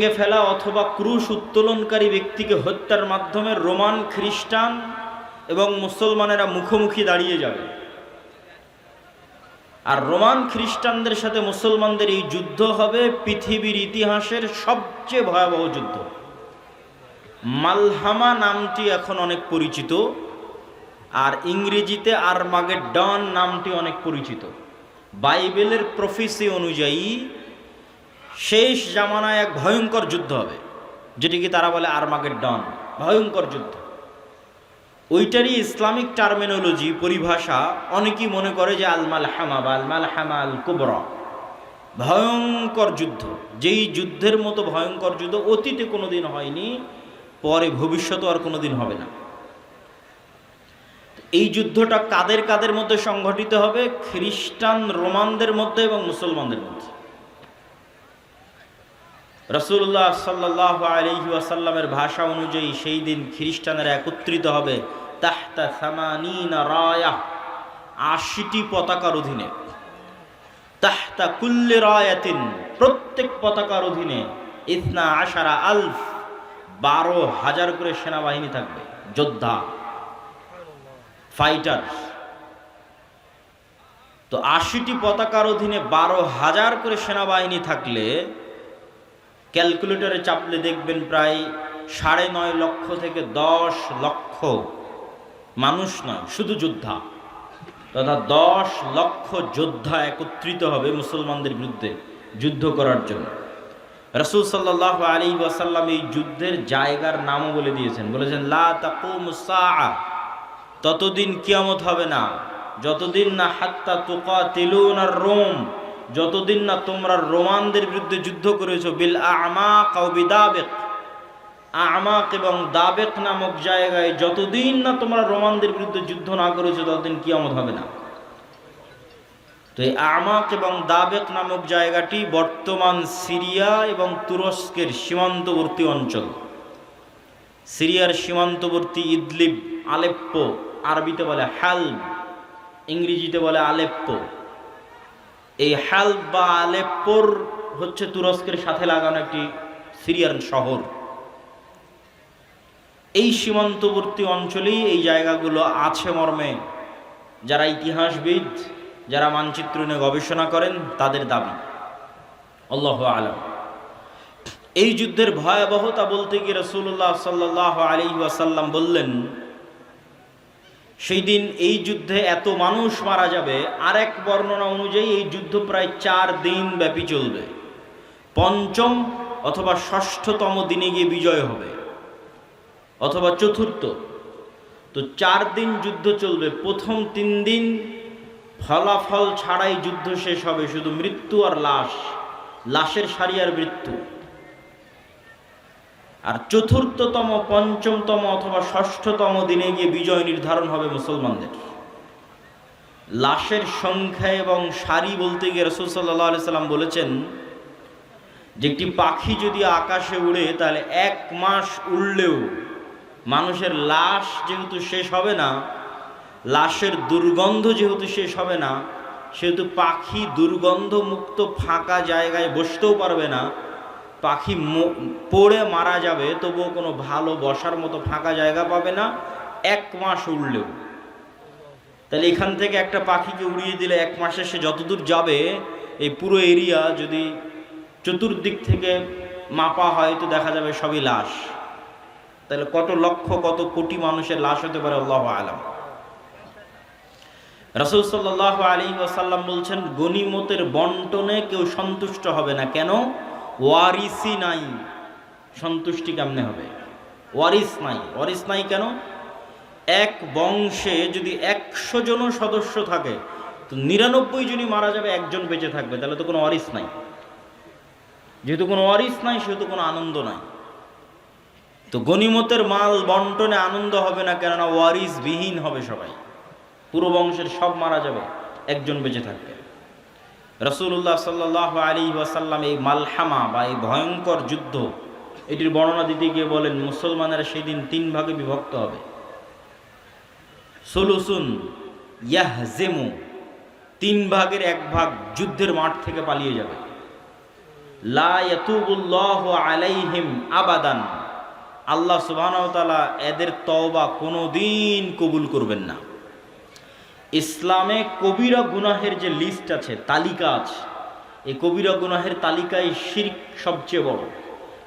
ভেঙ্গে ফেলা অথবা ক্রুশ উত্তোলনকারী ব্যক্তিকে হত্যার মাধ্যমে রোমান, খ্রিস্টান এবং মুসলমানেরা মুখোমুখি দাঁড়িয়ে যাবে। আর রোমান খ্রিস্টানদের সাথে মুসলমানদের এই যুদ্ধ হবে পৃথিবীর ইতিহাসের সবচেয়ে ভয়াবহ যুদ্ধ। মালহামা নামটি এখন অনেক পরিচিত, আর ইংরেজিতে আরমাগেডন নামটি অনেক পরিচিত। বাইবেলের প্রফেসি অনুযায়ী শেষ জামানায় এক ভয়ঙ্কর যুদ্ধ হবে, যেটিকে তারা বলে আরমাগেডন, ভয়ঙ্কর যুদ্ধ। ওইটারই ইসলামিক টার্মিনোলজি, পরিভাষা অনেকেই মনে করে যে আল মালহামা বা আল মালহামা আল কুবরা, ভয়ঙ্কর যুদ্ধ। যেই যুদ্ধের মতো ভয়ঙ্কর যুদ্ধ অতীতে কোনোদিন হয়নি, পরে ভবিষ্যতে আর কোনোদিন হবে না। এই যুদ্ধটা কাদের কাদের মধ্যে সংঘটিত হবে? খ্রিস্টান রোমানদের মধ্যে এবং মুসলমানদের মধ্যে। রাসূলুল্লাহ সাল্লাল্লাহু আলাইহি ওয়াসাল্লামের ভাষা অনুযায়ী সেই দিন খ্রিস্টানেরা একত্রিত হবে তাহতা সামানিনা রায়া, ৮০টি পতাকার অধীনে। তাহতা কুল্লি রায়াতিন, প্রত্যেক পতাকার অধীনে ১২ ১২,০০০ করে সেনাবাহিনী থাকবে, যোদ্ধা, ফাইটার। তো ৮০টি পতাকার অধীনে ১২,০০০ করে সেনাবাহিনী থাকলে ক্যালকুলেটরে চাপলে দেখবেন প্রায় ৯.৫ লক্ষ থেকে ১০ লক্ষ মানুষ নয়, শুধু যোদ্ধা, তথা ১০ লক্ষ যোদ্ধা একত্রিত হবে মুসলমানদের বিরুদ্ধে যুদ্ধ করার জন্য। রাসূল সাল্লাল্লাহু আলাইহি ওয়াসাল্লাম এই যুদ্ধের জায়গার নামও বলে দিয়েছেন, বলেছেন লা তাকুমুস সাআ, ততদিন কিয়ামত হবে না যতদিন না হাত্তা তুকাতিলুনার রোম, যতদিন না তোমরা রোমানদের বিরুদ্ধে যুদ্ধ করেছো বিল আমাক আও বিদাবিক, আমাক এবং দাবেক নামক জায়গায় যতদিন না তোমরা রোমানদের বিরুদ্ধে যুদ্ধ না করেছো ততদিন কিয়ামত হবে না। তো এই আমাক এবং দাবেক নামক জায়গাটি বর্তমান সিরিয়া এবং তুরস্কের সীমান্তবর্তী অঞ্চল। সিরিয়ার সীমান্তবর্তী ইদলিব, আলেপ্পো, আরবিতে বলে হালব, ইংরেজিতে বলে আলেপ্পো। এই হালব বা আলেপ্পোর হচ্ছে তুরস্কের সাথে লাগানো একটি সিরিয়ার শহর। এই সীমান্তবর্তী অঞ্চলেই এই জায়গাগুলো আছে মর্মে যারা ইতিহাসবিদ, যারা মানচিত্র নিয়ে গবেষণা করেন তাদের দাবি। আল্লাহু আলাম। এই যুদ্ধের ভয়াবহতা বলতে গিয়ে রাসূলুল্লাহ সাল্লাল্লাহু আলাইহি ওয়াসাল্লাম বললেন, সেই দিন এই যুদ্ধে এত মানুষ মারা যাবে। আরেক বর্ণনা অনুযায়ী এই যুদ্ধ প্রায় ৪ দিন ব্যাপী চলবে, পঞ্চম অথবা ষষ্ঠতম দিনে গিয়ে বিজয় হবে, অথবা চতুর্থ। তো ৪ দিন যুদ্ধ চলবে। প্রথম ৩ দিন ফলাফল ছাড়াই যুদ্ধ শেষ হবে, শুধু মৃত্যু আর লাশ, লাশের সারি আর মৃত্যু। আর চতুর্থতম, পঞ্চমতম অথবা ষষ্ঠতম দিনে গিয়ে বিজয় নির্ধারণ হবে মুসলমানদের। লাশের সংখ্যা এবং সারি বলতে গিয়ে রাসূল সাল্লাল্লাহু আলাইহি সাল্লাম বলেছেন যে একটি পাখি যদি আকাশে উড়ে তাহলে ১ মাস উড়লেও মানুষের লাশ যেহেতু শেষ হবে না, লাশের দুর্গন্ধ যেহেতু শেষ হবে না, সেহেতু পাখি দুর্গন্ধ মুক্ত ফাঁকা জায়গায় বসতেও পারবে না। পাখি পড়ে মারা যাবে, তবুও কোনো ভালো বসার মতো ফাঁকা জায়গা পাবে না ১ মাস উড়লেও। তাহলে এখান থেকে একটা পাখিকে উড়িয়ে দিলে ১ মাসে সে যতদূর যাবে, এই পুরো এরিয়া যদি চতুর্দিক থেকে মাপা হয় তো দেখা যাবে সবই লাশ। তাহলে কত লক্ষ, কত কোটি মানুষের লাশ হতে পারে আল্লাহু আলাম। রাসূল সাল্লাল্লাহু আলাইহি ওয়াসাল্লাম বলছেন, গনিমতের বন্টনে কেউ সন্তুষ্ট হবে না। কেন? ওয়ারিসই নাই। সন্তুষ্টি কেমনে হবে? ওয়ারিস নাই। ওয়ারিস নাই কেন? এক বংশে যদি ১০০ জন সদস্য থাকে তো ৯৯ জনই মারা যাবে, একজন বেঁচে থাকবে, তাহলে তো কোনো ওয়ারিস নাই। যেহেতু কোনো ওয়ারিস নাই সেহেতু কোনো আনন্দ নাই। তো গনিমতের মাল বন্টনে আনন্দ হবে না, কেননা ওয়ারিস বিহীন হবে সবাই। পুরো বংশের সব মারা যাবে, একজন বেঁচে থাকবে। রাসূলুল্লাহ সাল্লাল্লাহু আলাইহি ওয়াসাল্লাম এই মালহামা বা এই ভয়ঙ্কর যুদ্ধ, এটির বর্ণনা দিতে গিয়ে বলেন, মুসলমানেরা সেই দিন ৩ ভাগে বিভক্ত হবে। সুলুসুন ইয়াহজিমু, ৩ ভাগের ১ ভাগ যুদ্ধের মাঠ থেকে পালিয়ে যাবে। লা ইয়াতুবুল্লাহু আলাইহিম আবাদান, আল্লাহ সুবহানাহু ওয়া তাআলা এদের তওবা কোনোদিন কবুল করবেন না। ইসলামে কবিরা গুনাহের যে লিস্ট আছে, তালিকা আছে, এই কবিরা গুনাহের তালিকায় শিরক সবচেয়ে বড়।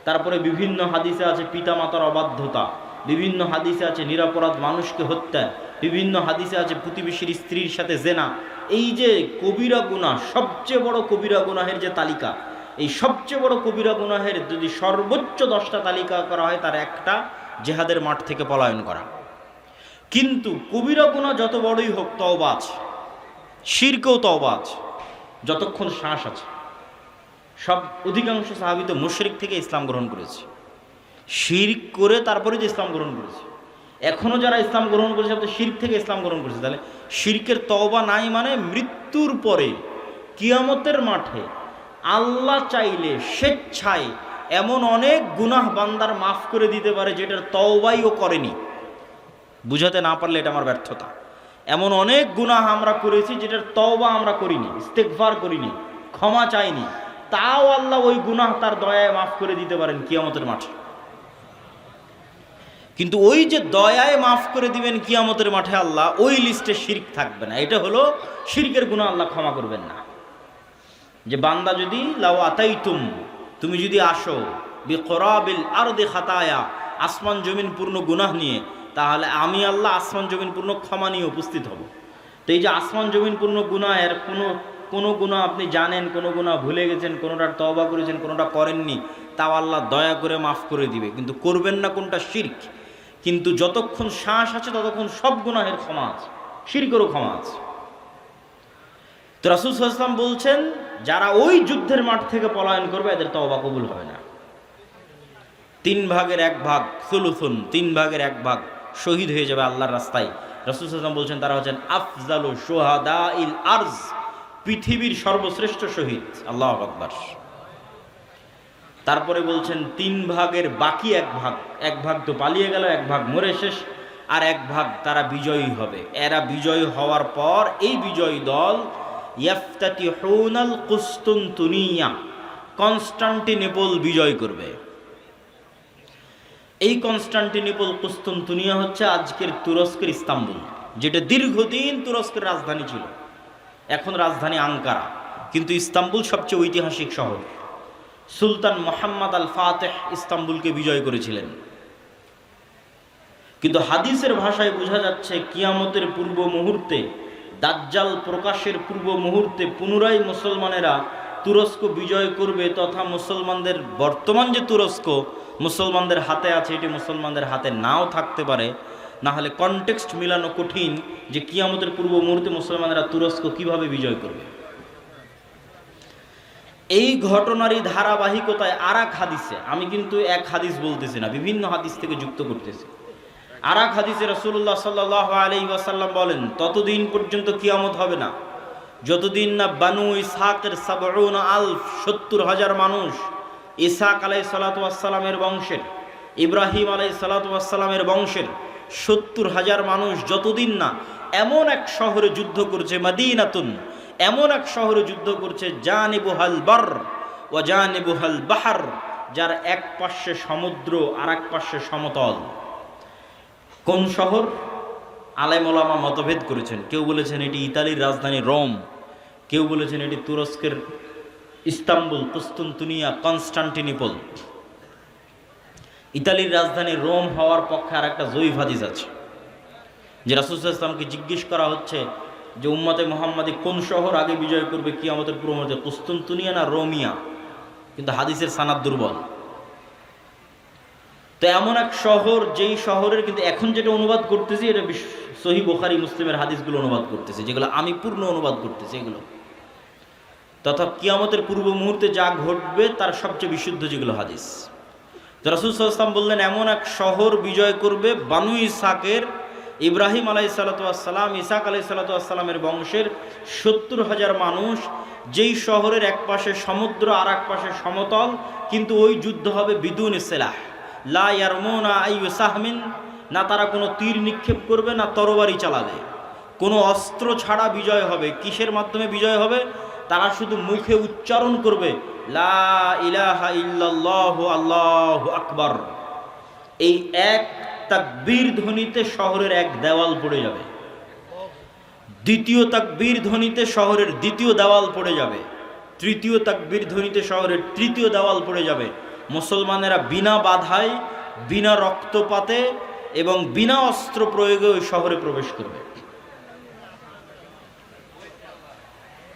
তারপরে বিভিন্ন হাদিসে আছে পিতামাতার অবাধ্যতা, বিভিন্ন হাদিসে আছে নিরপরাধ মানুষকে হত্যা, বিভিন্ন হাদিসে আছে প্রতিবেশীর স্ত্রীর সাথে জেনা। এই যে কবিরা গুনাহ, সবচেয়ে বড় কবিরা গুনাহের যে তালিকা, এই সবচেয়ে বড় কবিরা গুনাহের যদি সর্বোচ্চ 10টা তালিকা করা হয়, তার একটা জেহাদের মাঠ থেকে পলায়ন করা। কিন্তু কবিরা গুনাহ যত বড়ই হোক, তওবা আছে, শিরকেও তওবা আছে, যতক্ষণ শ্বাস আছে। সব অধিকাংশ সাহাবী তো মুশরিক থেকে ইসলাম গ্রহণ করেছে, শিরক করে তারপরে যে ইসলাম গ্রহণ করেছে। এখনও যারা ইসলাম গ্রহণ করেছে তো শিরক থেকে ইসলাম গ্রহণ করেছে। তাহলে শিরকের তওবা নাই মানে মৃত্যুর পরে কিয়ামতের মাঠে আল্লাহ চাইলে স্বেচ্ছায় এমন অনেক গুনাহ বান্দার মাফ করে দিতে পারে যেটার তওবাই ও করেনি। বুঝাতে না পারলে এটা আমার ব্যর্থতা। এমন অনেক গুনাহ আমরা করেছি যেটার তওবা আমরা করিনি, ইস্তেগফার করিনি, ক্ষমা চাইনি, তাও আল্লাহ ওই গুনাহ তার দয়ায় মাফ করে দিতে পারেন কিয়ামতের মাঠে। কিন্তু ওই যে দয়ায় মাফ করে দিবেন কিয়ামতের মাঠে আল্লাহ, ওই লিস্টে শিরক থাকবে না। এটা হলো শিরকের গুনাহ আল্লাহ ক্ষমা করবেন না। যে বান্দা যদি লাউ আতাইতুম, তুমি যদি আসো বিকরাবিল আরদি খাতায়া, আসমান জমিন পূর্ণ গুনাহ নিয়ে, তাহলে আমি আল্লাহ আসমান জমিন পূর্ণ ক্ষমা নিয়ে উপস্থিত হব। তো এই যে আসমান জমিন পূর্ণ গুনাহের কোনো গুনাহ আপনি জানেন, কোনো গুনাহ ভুলে গেছেন, কোনোটার তওবা করেছেন, কোনোটা করেননি, তাও আল্লাহ দয়া করে মাফ করে দিবে। কিন্তু করবেন না কোনটা? শিরক। কিন্তু যতক্ষণ শ্বাস আছে ততক্ষণ সব গুনাহের ক্ষমা আছে, শিরকেরও ক্ষমা আছে। তো রাসূল সাল্লাল্লাহু আলাইহি ওয়াসাল্লাম বলছেন, যারা ওই যুদ্ধের মাঠ থেকে পলায়ন করবে এদের তওবা কবুল হবে না। 3 ভাগের 1 ভাগ, সুলুসুন, 3 ভাগের 1 ভাগ শহীদ হয়ে যাবে আল্লাহর রাস্তায়। রাসূল সাল্লাল্লাহু আলাইহি ওয়াসাল্লাম বলছেন তারা হচ্ছেন আফজালু শুহাদাইল আরজ, পৃথিবীর সর্বশ্রেষ্ঠ শহীদ। আল্লাহু আকবার। তারপরে বলছেন 3 ভাগের বাকি 1 ভাগ, 1 ভাগ তো পালিয়ে গেল, 1 ভাগ মরে শেষ, আর 1 ভাগ তারা বিজয়ী হবে। এরা বিজয়ী হওয়ার পর এই বিজয়ী দল ইয়াফতাতিহুনাল কুসতুনতুনিয়া, কনস্টান্টিনোপল বিজয় করবে। এই কনস্টান্টিনোপল, কুসতুনতুনিয়া হচ্ছে আজকের তুরস্কের ইস্তাম্বুল, যেটা দীর্ঘদিন তুরস্কের রাজধানী ছিল। এখন রাজধানী আঙ্কারা, কিন্তু ইস্তাম্বুল সবচেয়ে ঐতিহাসিক শহর। সুলতান মুহাম্মদ আল ফাতেহ ইস্তাম্বুলকে বিজয় করেছিলেন। কিন্তু হাদিসের ভাষায় বোঝা যাচ্ছে কিয়ামতের পূর্ব মুহূর্তে, দাজ্জাল প্রকাশের পূর্ব মুহূর্তে পুনরায় মুসলমানেরা তুরস্ক বিজয় করবে, তথা মুসলমানদের বর্তমান যে তুরস্ক মুসলমানদের হাতে আছে, এটি মুসলমানদের হাতে নাও থাকতে পারে। না হলে কনটেক্সট মিলানো কঠিন যে কিয়ামতের পূর্ব মুহূর্তে মুসলমানেরা তুরস্ক কিভাবে বিজয় করবে। এই ঘটনারই ধারাবাহিকতায় আর এক হাদিসে, আমি কিন্তু এক হাদিস বলতেছি না, বিভিন্ন হাদিস থেকে যুক্ত করতেছি। আর এক হাদিসে রাসূলুল্লাহ সাল্লাল্লাহু আলাইহি ওয়াসাল্লাম বলেন, ততদিন পর্যন্ত কিয়ামত হবে না যতদিন না বানু ইসহাকের 70,000 মানুষ, ইসহাক আলাইহিস সালাতু ওয়াস সালামের বংশের, ইব্রাহিম আলাইহিস সালাতু ওয়াস সালামের বংশের 70,000 মানুষ যতদিন না এমন এক শহরে যুদ্ধ করছে, মাদিনাতুন, এমন এক শহরে যুদ্ধ করছে, জানিবুহাল বার ওয়া জানিবুহাল বাহর, যার এক পাশে সমুদ্র আর এক পাশে সমতল। কোন শহর? আলেম ওলামা মতভেদ করেছেন। কেউ বলেছেন এটি ইতালির রাজধানী রোম, কেউ বলেছেন এটি তুরস্কের ইস্তাম্বুল, কুসতুনতুনিয়া, কনস্টান্টিনোপল। ইতালির রাজধানী রোম হওয়ার পক্ষে আর একটা জয়ীফ হাদিস আছে, যে রাসূল সাল্লাল্লাহু আলাইহি ওয়াসাল্লামকে জিজ্ঞেস করা হচ্ছে যে উম্মতে মুহাম্মাদি কোন শহর আগে বিজয় করবে কিয়ামতের পূর্ব মুহূর্তে, কুসতুনতুনিয়া না রোমিয়া? কিন্তু হাদিসের সানাদ দুর্বল। তো এমন এক শহর, যেই শহরের, কিন্তু এখন যেটা অনুবাদ করতেছি এটা সহিহ বুখারী মুসলিমের হাদিসগুলো অনুবাদ করতেছে, যেগুলো আমি পূর্ণ অনুবাদ করতেছি এগুলো, তথা কিয়ামতের পূর্ব মুহূর্তে যা ঘটবে তার সবচেয়ে বিশুদ্ধ যেগুলো হাদিস। তো রাসূল সাল্লাল্লাহু আলাইহি ওয়াসাল্লাম বললেন এমন এক শহর বিজয় করবে বানু ইসহাকের, ইব্রাহিম আলাইহিস সালাতু ওয়াস সালাম, ইসহাক আলাইহিস সালাতু ওয়াস সালামের বংশের 70,000 মানুষ, যেই শহরের এক পাশে সমুদ্র আর এক পাশে সমতল, কিন্তু ওই যুদ্ধ হবে বিদুন সিলাহ, লা ইয়ারমুনা আইয়ু সাহমিন, না তারা কোনো তীর নিক্ষেপ করবে না তরবারি চালাবে, কোনো অস্ত্র ছাড়া বিজয় হবে। কিসের মাধ্যমে বিজয় হবে? তারা শুধু মুখে উচ্চারণ করবে লা ইলাহা ইল্লাল্লাহু আল্লাহু আকবার। এই এক তাকবীর ধ্বনিতে শহরের এক দেওয়াল পড়ে যাবে, দ্বিতীয় তাকবীর ধ্বনিতে শহরের দ্বিতীয় দেওয়াল পড়ে যাবে, তৃতীয় তাকবীর ধ্বনিতে শহরের তৃতীয় দেওয়াল পড়ে যাবে। মুসলমানেরা বিনা বাধায়, বিনা রক্তপাতে এবং বিনা অস্ত্র প্রয়োগে ওই শহরে প্রবেশ করবে।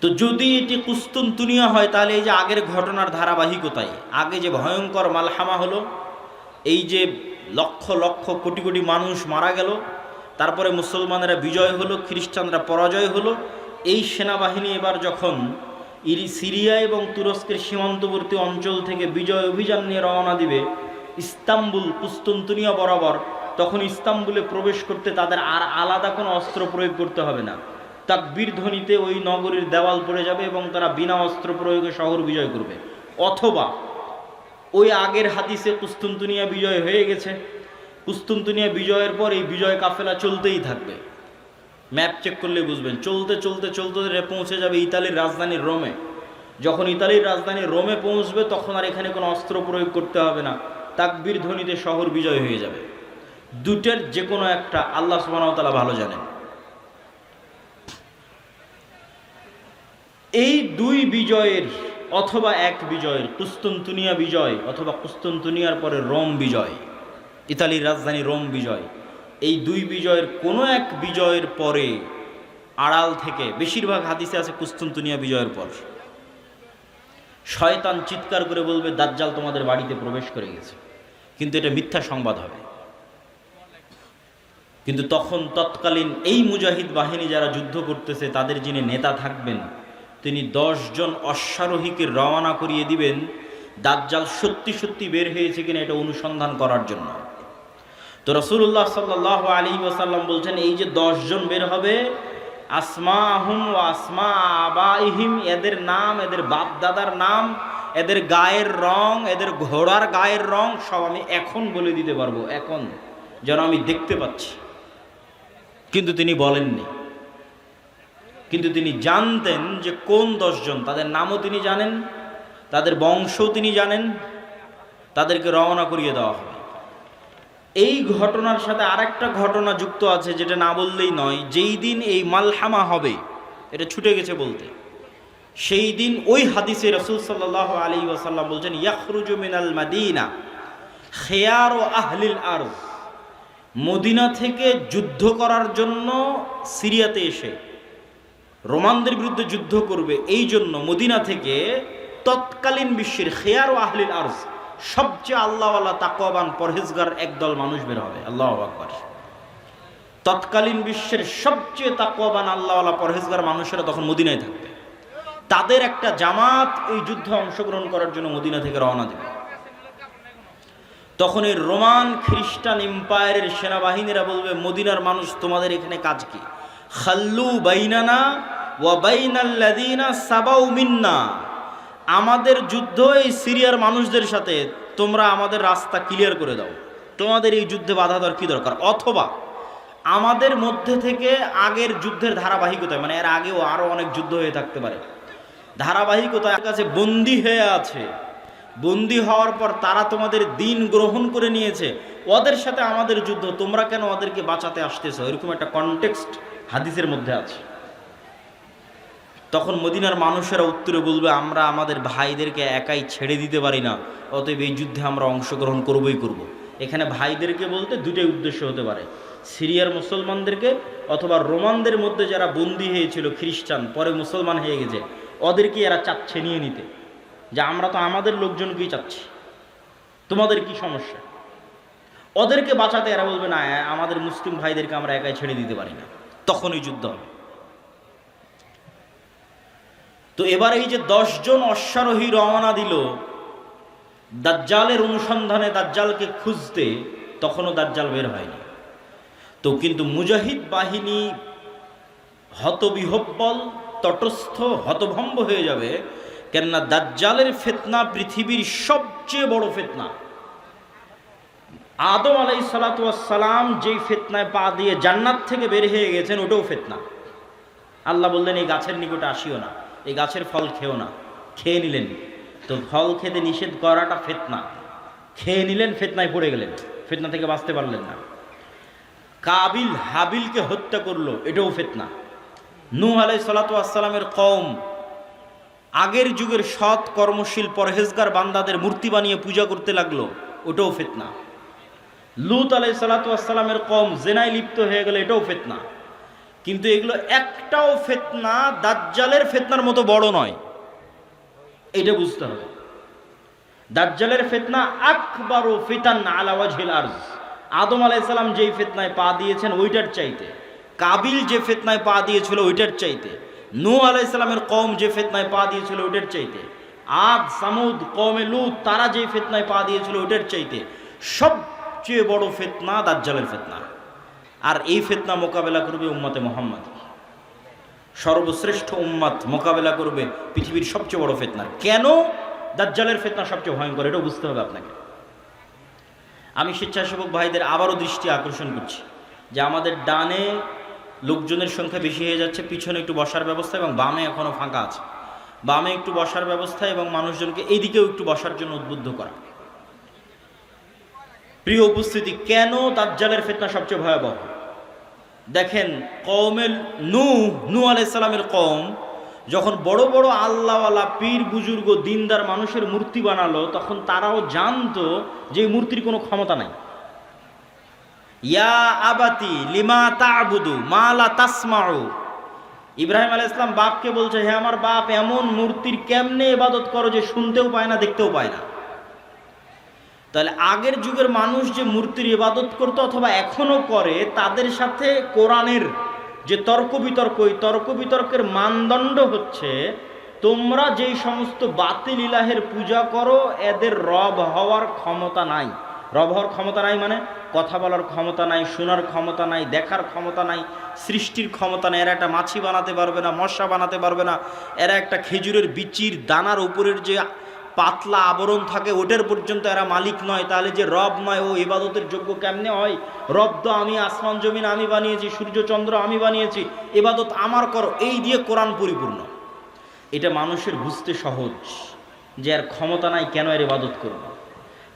তো যদি এটি কুস্তুনতুনিয়া হয় তাহলে এই যে আগের ঘটনার ধারাবাহিকতায়, আগে যে ভয়ঙ্কর মালহামা হলো, এই যে লক্ষ লক্ষ কোটি কোটি মানুষ মারা গেল, তারপরে মুসলমানেরা বিজয় হলো, খ্রিস্টানরা পরাজয় হলো, এই সেনাবাহিনী এবার যখন সিরিয়া এবং তুরস্কের সীমান্তবর্তী অঞ্চল থেকে বিজয় অভিযান নিয়ে রওনা দিবে ইস্তাম্বুল কুস্তুনতুনিয়া বরাবর, তখন ইস্তাম্বুলে প্রবেশ করতে তাদের আর আলাদা কোনো অস্ত্র প্রয়োগ করতে হবে না। তাকবীর ধ্বনিতে ওই নগরীর দেওয়াল পড়ে যাবে এবং তারা বিনা অস্ত্র প্রয়োগে শহর বিজয় করবে। অথবা ওই আগের হাদিসে কুস্তুনতুনিয়া বিজয় হয়ে গেছে, কুস্তুনতুনিয়া বিজয়ের পর এই বিজয় কাফেলা চলতেই থাকবে। ম্যাপ চেক করলে বুঝবেন, চলতে চলতে চলতে পৌঁছে যাবে ইতালির রাজধানী রোমে। যখন ইতালির রাজধানী রোমে পৌঁছবে তখন আর এখানে কোনো অস্ত্র প্রয়োগ করতে হবে না, তাকবীর ধ্বনিতে শহর বিজয় হয়ে যাবে। দুটের যে কোনো একটা আল্লাহ সুবহানাহু ওয়া তাআলা ভালো জানেন। এই দুই বিজয়ের অথবা এক বিজয়ের, কুস্তুনতুনিয়া বিজয় অথবা কুস্তুনতুনিয়ার পরে রোম বিজয়, ইতালির রাজধানী রোম বিজয়, এই দুই বিজয়ের কোনো এক বিজয়ের পরে আড়াল থেকে, বেশিরভাগ হাদিসে আছে কুস্তুনতুনিয়া বিজয়ের পর, শয়তান চিৎকার করে বলবে দাজ্জাল তোমাদের বাড়িতে প্রবেশ করে গেছে। কিন্তু এটা মিথ্যা সংবাদ হবে। কিন্তু তখন তৎকালীন এই মুজাহিদ বাহিনী যারা যুদ্ধ করতেছে তাদের যিনি নেতা থাকবেন তিনি 10 জন অশ্বারোহীকে রওনা করিয়ে দিবেন দাজ্জাল সত্যি সত্যি বের হয়েছে কিনা এটা অনুসন্ধান করার জন্য। তো রাসূলুল্লাহ সাল্লাল্লাহু আলাইহি ওয়াসাল্লাম বলছেন এই যে 10 জন বের হবে, আসমাহুম ওয়া আসমা আবাইহিম, এদের নাম, এদের বাপ দাদার নাম, এদের গায়ের রং, এদের ঘোড়ার গায়ের রং সব আমি এখন বলে দিতে পারবো, এখন যেন আমি দেখতে পাচ্ছি। কিন্তু তিনি বলেননি, কিন্তু তিনি জানতেন যে কোন 10 জন, তাদের নামও তিনি জানেন, তাদের বংশও তিনি জানেন, তাদেরকে রওনা করিয়ে দেওয়া হবে। এই ঘটনার সাথে আরেকটা ঘটনা যুক্ত আছে যেটা না বললেই নয়। যেই দিন এই মালহামা হবে, এটা ছুটে গেছে বলতে, সেই দিন ওই হাদিসে রাসূল সাল্লাল্লাহু আলাইহি ওয়াসাল্লাম বলছেন ইয়াখরুজু মিনাল মাদিনা খিয়ারু আহলিল আরদ, মদিনা থেকে যুদ্ধ করার জন্য সিরিয়াতে এসে রোমানদের বিরুদ্ধে যুদ্ধ করবে, এই জন্য মদিনা থেকে তৎকালীন বিশ্বের খিয়ারু আহলিল আরদ, সবচেয়ে আল্লাহওয়ালা তাকওয়াবান পরহেজগার একদল মানুষ বের হবে। আল্লাহু আকবার। তৎকালীন বিশ্বের সবচেয়ে তাকওয়াবান আল্লাহওয়ালা পরহেজগার মানুষেরা তখন মদিনায় থাকবে। তাদের একটা জামাত এই যুদ্ধে অংশগ্রহণ করার জন্য মদিনা থেকে রওনা দেবে। তখন এই রোমান খ্রিস্টান এম্পায়ারের সেনাবাহিনীরা বলবে মদিনার মানুষ তোমাদের এখানে কাজ কি? খাল্লু বাইনানা ওয়া বাইনাল্লাযিনা সাবাউ মিন্না, আমাদের যুদ্ধ এই সিরিয়ার মানুষদের সাথে, তোমরা আমাদের রাস্তা ক্লিয়ার করে দাও, তোমাদের এই যুদ্ধে বাধা দেওয়ার কি দরকার? অথবা আমাদের মধ্যে থেকে আগের যুদ্ধের ধারাবাহিকতায়, মানে এর আগেও আরো অনেক যুদ্ধ হয়ে থাকতে পারে, ধারাবাহিকতার কাছে বন্দী হয়ে আছে, বন্দী হওয়ার পর তারা তোমাদের দিন গ্রহণ করে নিয়েছে, ওদের সাথে আমাদের যুদ্ধ, তোমরা কেন ওদেরকে বাঁচাতে আসতেছো? এরকম একটা কনটেক্সট হাদিসের মধ্যে আছে। তখন মদিনার মানুষেরা উত্তরে বলবে আমরা আমাদের ভাইদেরকে একাই ছেড়ে দিতে পারি না, অতএব এই যুদ্ধে আমরা অংশগ্রহণ করবই করব। এখানে ভাইদেরকে বলতে দুটোই উদ্দেশ্য হতে পারে, সিরিয়ার মুসলমানদেরকে অথবা রোমানদের মধ্যে যারা বন্দী হয়েছিল খ্রিস্টান, পরে মুসলমান হয়ে গেছে, ওদেরকে এরা চাচ্ছে নিয়ে নিতে, যে আমরা তো আমাদের লোকজনকেই চাচ্ছি, তোমাদের কি সমস্যা? ওদেরকে বাঁচাতে এরা বলবে না আমাদের মুসলিম ভাইদেরকে আমরা একাই ছেড়ে দিতে পারি না, তখনই যুদ্ধ হবে। তো এবার এই যে 10 জন অশ্বারোহী রওনা দিল দাজ্জালের অনুসন্ধানে, দাজ্জালকে খুঁজতে, তখনও দাজ্জাল বের হয়নি। তো কিন্তু মুজাহিদ বাহিনী হতবিহব্বল, তটস্থ, হতভম্ব হয়ে যাবে, কেননা দাজ্জালের ফিতনা পৃথিবীর সবচেয়ে বড় ফিতনা। আদম আলাইহিস সালাতু ওয়াস সালাম যেই ফিতনায় পা দিয়ে জান্নাত থেকে বের হয়ে গেছেন, ওটাও ফিতনা। আল্লাহ বললেন এই গাছের নিকটে আসিও না, এই গাছের ফল খেও না, খেয়ে নিলেন। তো ফল খেতে নিষেধ করাটা ফিতনা, খেয়ে নিলেন, ফিতনায় পড়ে গেলেন, ফিতনা থেকে বাঁচতে পারলেন না। কাবিল হাবিলকে হত্যা করলো, এটাও ফিতনা। নূহ আলাইহিস সালাতু ওয়াস সালামের কওম আগের যুগের সৎ কর্মশীল পরহেজগার বান্দাদের মূর্তি বানিয়ে পূজা করতে লাগলো, ওটাও ফিতনা। লূত আলাইহিস সালাতু ওয়াস সালামের কওম জেনায় লিপ্ত হয়ে গেল, এটাও ফিতনা। কিন্তু এগুলো একটাও ফিতনা দাজ্জালের ফিতনার মতো বড় নয়, এটা বুঝতে হবে। দাজ্জালের ফিতনা আকবারু ফিতান আলা ওয়াজহিল আরজ। আদম আলাইহিস সালাম যেই ফিতনায় পা দিয়েছেন ওইটার চাইতে, কাবিল যে ফিতনায় পা দিয়েছিল ওইটার চাইতে, নূহ আলাইহিস সালামের কওম যে ফিতনায় পা দিয়েছিল ওইটার চাইতে, আদ সামুদ কওমে লূত তারা যে ফিতনায় পা দিয়েছিল ওইটার চাইতে সবচেয়ে বড় ফিতনা দাজ্জালের ফিতনা। আর এই ফিতনা মোকাবেলা করবে উম্মতে মুহাম্মদ, সর্বশ্রেষ্ঠ উম্মত মোকাবেলা করবে পৃথিবীর সবচেয়ে বড় ফিতনা। কেন দাজ্জালের ফিতনা সবচেয়ে ভয়ঙ্কর, এটাও বুঝতে হবে আপনাকে। আমি স্বেচ্ছাসেবক ভাইদের আবারও দৃষ্টি আকর্ষণ করছি যে আমাদের ডানে লোকজনের সংখ্যা বেশি হয়ে যাচ্ছে, পিছনে একটু বসার ব্যবস্থা এবং বামে এখনো ফাঁকা আছে, বামে একটু বসার ব্যবস্থা এবং মানুষজনকে এইদিকেও একটু বসার জন্য উদ্বুদ্ধ করা। প্রিয় উপস্থিতি, কেন দাজ্জালের ফিতনা সবচেয়ে ভয়াবহ? দেখেন, কওমের নূহ আলাইহিস সালামের কওম যখন বড় বড় আল্লাহওয়ালা পীর বুজুর্গ দিনদার মানুষের মূর্তি বানালো, তখন তারাও জানতো যে এই মূর্তির কোনো ক্ষমতা নাই। ইয়া আবাতি লিমা তা'বুদু মা লা তাসমাউ। ইব্রাহিম আলাইহিস সালাম বাপকে বলছে, হে আমার বাপ, এমন মূর্তির কেমনে ইবাদত করো যে শুনতেও পায় না, দেখতেও পায় না। তাহলে আগের যুগের মানুষ যে মূর্তির ইবাদত করতো অথবা এখনো করে, তাদের সাথে কোরআনের যে তর্ক বিতর্ক, ওই তর্ক বিতর্কের মানদণ্ড হচ্ছে তোমরা যেই সমস্ত বাতিল ইলাহের পূজা করো এদের রব হওয়ার ক্ষমতা নাই। রব হওয়ার ক্ষমতা নাই মানে কথা বলার ক্ষমতা নাই, শোনার ক্ষমতা নাই, দেখার ক্ষমতা নাই, সৃষ্টির ক্ষমতা নাই। এরা একটা মাছি বানাতে পারবে না, মশা বানাতে পারবে না, এরা একটা খেজুরের বিচির দানার উপরের যে পাতলা আবরণ থাকে ওটার পর্যন্ত এরা মালিক নয়। তাহলে যে রব নয় ও ইবাদতের যোগ্য কেমনে হয়? রব তো আমি, আসমান জমিন আমি বানিয়েছি, সূর্য চন্দ্র আমি বানিয়েছি, ইবাদত আমার করো, এই দিয়ে কোরআন পরিপূর্ণ। এটা মানুষের বুঝতে সহজ যে এর ক্ষমতা নাই, কেন এর ইবাদত করব।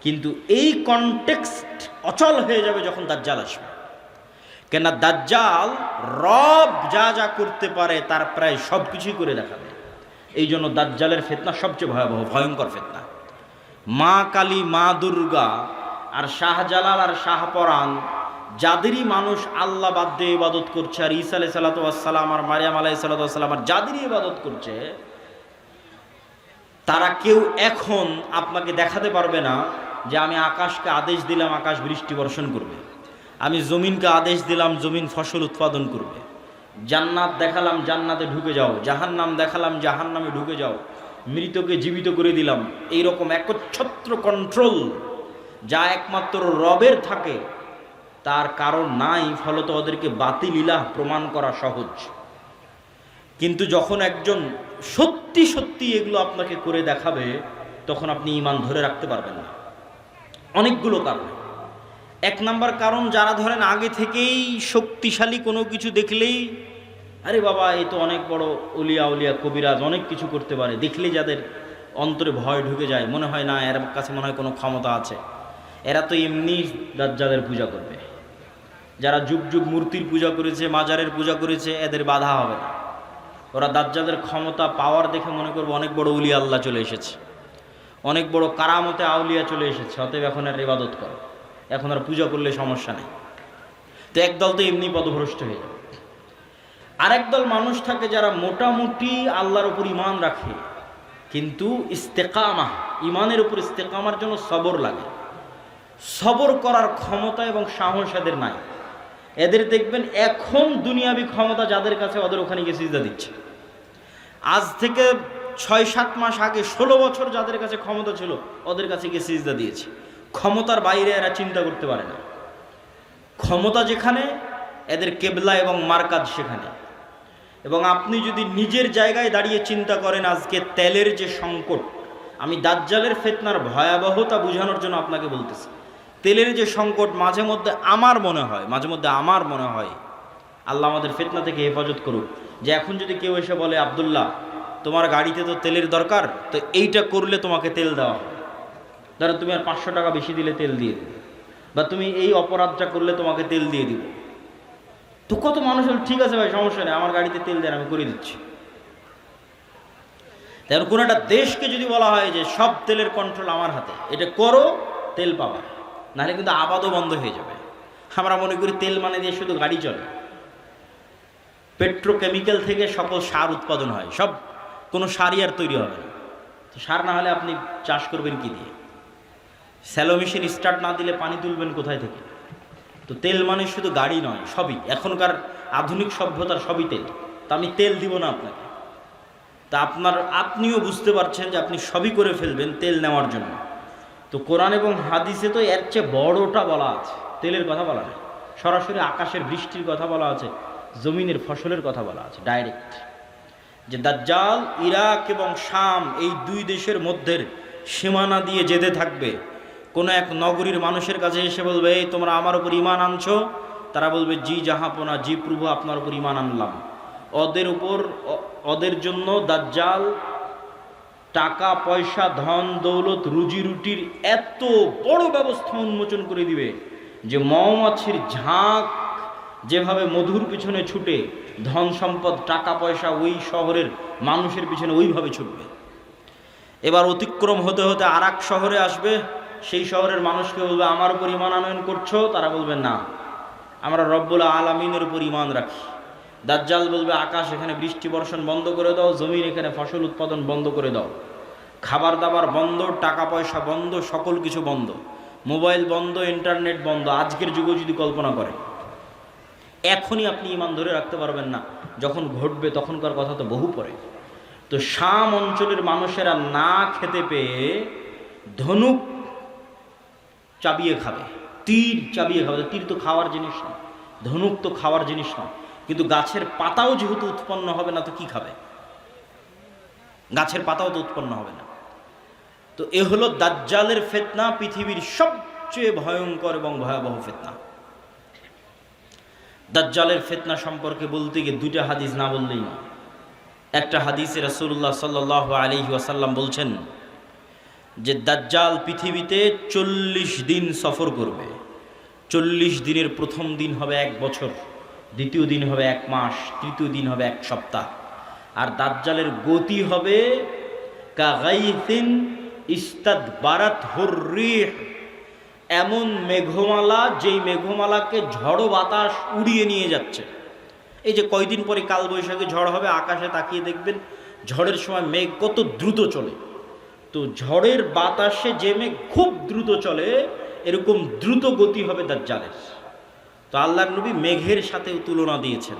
কিন্তু এই কনটেক্সট অচল হয়ে যাবে যখন দাজ্জাল আসবে। কেন দাজ্জাল রব যা যা করতে পারে তার প্রায় সব কিছুই করে দেখাবে। এই জন্য দাজ্জালের ফিতনা সবচেয়ে ভয়াবহ, ভয়ঙ্কর ফিতনা। মা কালী, মা দুর্গা আর শাহজালাল আর শাহপরাণ যাদেরই মানুষ আল্লাহ বাদ দিয়ে ইবাদত করছে, আর ঈসা আলাইহিস সালাতু ওয়াস সালাম আর মারিয়াম আলাইহিস সালাতু ওয়াস সালাম আর যাদেরই ইবাদত করছে, তারা কেউ এখন আপনাকে দেখাতে পারবে না যে আমি আকাশকে আদেশ দিলাম আকাশ বৃষ্টি বর্ষণ করবে, আমি জমিনকে আদেশ দিলাম জমিন ফসল উৎপাদন করবে, জান্নাত দেখালাম জান্নাতে ঢুকে যাও, জাহান্নাম দেখালাম জাহান্নামে ঢুকে যাও, মৃতকে জীবিত করে দিলাম। এইরকম একচ্ছত্র কন্ট্রোল যা একমাত্র রবের থাকে তার কারণ নাই, ফলত ওদেরকে বাতিল ইলাহ প্রমাণ করা সহজ। কিন্তু যখন একজন সত্যি সত্যি এগুলো আপনাকে করে দেখাবে, তখন আপনি ঈমান ধরে রাখতে পারবেন না। অনেকগুলো কারণ। এক নাম্বার কারণ, যারা ধরেন আগে থেকেই শক্তিশালী কোনো কিছু দেখলেই আরে বাবা এই তো অনেক বড় উলিয়া উলিয়া কবিরাজ, অনেক কিছু করতে পারে, দেখলেই যাদের অন্তরে ভয় ঢুকে যায়, মনে হয় না এর কাছে মনে হয় কোনো ক্ষমতা আছে, এরা তো এমনি দাজ্জালের পূজা করবে। যারা যুগ যুগ মূর্তির পূজা করেছে, মাজারের পূজা করেছে, এদের বাধা হবে না। ওরা দাজ্জালের ক্ষমতা পাওয়ার দেখে মনে করবে অনেক বড় উলিয়া আল্লাহ চলে এসেছে, অনেক বড় কারামতে আউলিয়া চলে এসেছে, অতএব এখন আর ইবাদত করো, এখন আর পূজা করলে সমস্যা নেই। তো একদল তো এমনি পথভ্রষ্ট হয়ে যাবে। আরেক দল মানুষ থাকে যারা মোটামুটি আল্লাহর উপর ঈমান রাখে, কিন্তু ইস্তেকামা, ঈমানের উপর ইস্তেকামার জন্য সবর লাগে, সবর করার ক্ষমতা এবং সাহস এদের নাই। এদের দেখবেন এখন দুনিয়াবি ক্ষমতা যাদের কাছে, ওদের ওখানে গিয়ে সিজদা দিচ্ছে। আজ থেকে 6-7 মাস আগে 16 বছর যাদের কাছে ক্ষমতা ছিল ওদের কাছে গিয়ে সিজদা দিয়েছে। ক্ষমতার বাইরে এরা চিন্তা করতে পারে না। ক্ষমতা যেখানে, এদের কেবলা এবং মারকাজ সেখানে। এবং আপনি যদি নিজের জায়গায় দাঁড়িয়ে চিন্তা করেন, আজকে তেলের যে সংকট, আমি দাজ্জালের ফিতনার ভয়াবহতা বোঝানোর জন্য আপনাকে বলতেছি। তেলের যে সংকট, মাঝে মধ্যে আমার মনে হয় আল্লাহ আমাদের ফিতনা থেকে হেফাজত করুক, যে এখন যদি কেউ এসে বলে আব্দুল্লাহ তোমার গাড়িতে তো তেলের দরকার, তো এইটা করলে তোমাকে তেল দেওয়া হবে। ধরো তুমি আর 500 টাকা বেশি দিলে তেল দিয়ে দেবে, বা তুমি এই অপরাধটা করলে তোমাকে তেল দিয়ে দিব। তো কত মানুষ হল, ঠিক আছে ভাই সমস্যা নেই, আমার গাড়িতে তেল দেন, আমি করে দিচ্ছি। তেমন কোনো একটা দেশকে যদি বলা হয় যে সব তেলের কন্ট্রোল আমার হাতে, এটা করো, তেল পাবা, নাহলে কিন্তু আবাদও বন্ধ হয়ে যাবে। আমরা মনে করি তেল মানে দিয়ে শুধু গাড়ি চলে। পেট্রোকেমিক্যাল থেকে সকল সার উৎপাদন হয়, সব কোনো সারই আর তৈরি হবে না। তো সার না হলে আপনি চাষ করবেন কি দিয়ে? স্যালো মেশিন স্টার্ট না দিলে পানি তুলবেন কোথায় থেকে? তো তেল মানে শুধু গাড়ি নয়, সবই। এখনকার আধুনিক সভ্যতার সবই তেল। তা আমি তেল দিব না আপনাকে, তা আপনিও বুঝতে পারছেন যে আপনি সবই করে ফেলবেন তেল নেওয়ার জন্য। তো কোরআন এবং হাদিসে তো এর চেয়ে বড়টা বলা আছে, তেলের কথা বলা নেই। সরাসরি আকাশের বৃষ্টির কথা বলা আছে, জমিনের ফসলের কথা বলা আছে ডাইরেক্ট, যে দাজ্জাল ইরাক এবং শাম এই দুই দেশের মধ্যে সীমানা দিয়ে যেতে থাকবে। কোনো এক নগরীর মানুষের কাছে এসে বলবে, এই তোমরা আমার উপর ঈমান আনছো? তারা বলবে, জি জাহাপনা, জি প্রভু, আপনার উপর ঈমান আনলাম। ওদের জন্য দাজ্জাল টাকা পয়সা, ধন দৌলত, রুজি রুটির এত বড় ব্যবস্থা উন্মোচন করে দিবে যে মৌমাছির ঝাঁক যেভাবে মধুর পিছনে ছুটে, ধন সম্পদ টাকা পয়সা ওই শহরের মানুষের পিছনে ওইভাবে ছুটবে। এবার অতিক্রম হতে হতে আর এক শহরে আসবে, সেই শহরের মানুষকে বলবে, আমার উপর ঈমান আনয়ন করছো? তারা বলবে, না, আমরা রব্বুল আলামিনের উপর ঈমান রাখি। দাজ্জাল বলবে, আকাশ এখানে বৃষ্টি বর্ষণ বন্ধ করে দাও, জমিন এখানে ফসল উৎপাদন বন্ধ করে দাও, খাবার দাবার বন্ধ, টাকা পয়সা বন্ধ, সকল কিছু বন্ধ, মোবাইল বন্ধ, ইন্টারনেট বন্ধ। আজকের যুগে যদি কল্পনা করেন, এখনই আপনি ঈমান ধরে রাখতে পারবেন না, যখন ঘটবে তখনকার কথা তো বহু পরে। তো শাম অঞ্চলের মানুষেরা না খেতে পেয়ে ধনুক চাবিয়ে খাবে, তীর চাবিয়ে খাবে। তীর তো খাওয়ার জিনিস না, ধনুক তো খাওয়ার জিনিস না, কিন্তু গাছের পাতাও যেহেতু উৎপন্ন হবে না, তো কি খাবে? গাছের পাতাও তো উৎপন্ন হবে না। তো এ হলো দাজ্জালের ফিতনা, পৃথিবীর সবচেয়ে ভয়ঙ্কর এবং ভয়াবহ ফিতনা। দাজ্জালের ফিতনা সম্পর্কে বলতে গিয়ে দুইটা হাদিস না বললেই না। একটা হাদিসে রাসূলুল্লাহ সাল্লাল্লাহু আলাইহি ওয়াসাল্লাম বলছেন যে দাজ্জাল পৃথিবীতে 40 দিন সফর করবে। 40 দিনের প্রথম দিন হবে 1 বছর, দ্বিতীয় দিন হবে 1 মাস, তৃতীয় দিন হবে 1 সপ্তাহ। আর দাজ্জালের গতি হবে কাগাইসিন ইস্তাদবারাত হুররিহ, এমন মেঘমালা যেই মেঘমালাকে ঝড়ো বাতাস উড়িয়ে নিয়ে যাচ্ছে। এই যে কয়দিন পরে কালবৈশাখী ঝড় হবে, আকাশে তাকিয়ে দেখবেন ঝড়ের সময় মেঘ কত দ্রুত চলে। তো ঝড়ের বাতাসে যে মেঘ খুব দ্রুত চলে, এরকম দ্রুত গতি হবে দাজ্জালের। তো আল্লাহর নবী মেঘের সাথেও তুলনা দিয়েছেন।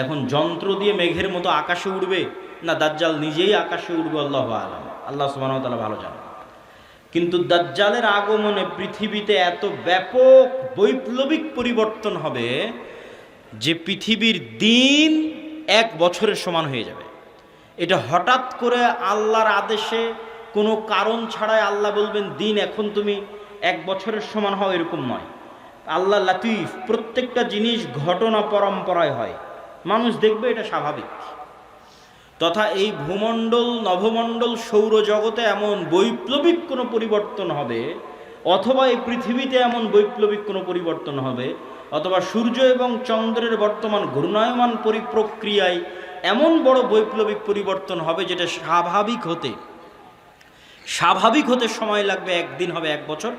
এখন যন্ত্র দিয়ে মেঘের মতো আকাশে উড়বে না দাজ্জাল নিজেই আকাশে উড়বে, আল্লাহু আ'লাম, আল্লাহ সুবহানাহু ওয়া তাআলা ভালো জানেন। কিন্তু দাজ্জালের আগমনে পৃথিবীতে এত ব্যাপক বৈপ্লবিক পরিবর্তন হবে যে পৃথিবীর দিন 1 বছরের সমান হয়ে যাবে। এটা হঠাৎ করে আল্লাহর আদেশে, কোনো কারণ ছাড়াই আল্লাহ বলবেন দিন এখন তুমি 1 বছরের সমান হও, এরকম নয়। আল্লাহ লাতিফ, প্রত্যেকটা জিনিস ঘটনা পরম্পরায় হয়, মানুষ দেখবে এটা স্বাভাবিক। তথা এই ভূমণ্ডল, নভমণ্ডল, সৌরজগতে এমন বৈপ্লবিক কোনো পরিবর্তন হবে, অথবা এই পৃথিবীতে এমন বৈপ্লবিক কোনো পরিবর্তন হবে, অথবা সূর্য এবং চন্দ্রের বর্তমান ঘূর্ণায়মান প্রক্রিয়ায় এমন বড় বৈপ্লবিক পরিবর্তন হবে যেটা স্বাভাবিক হতে সময় লাগবে। 1 দিন হবে 1 বছর,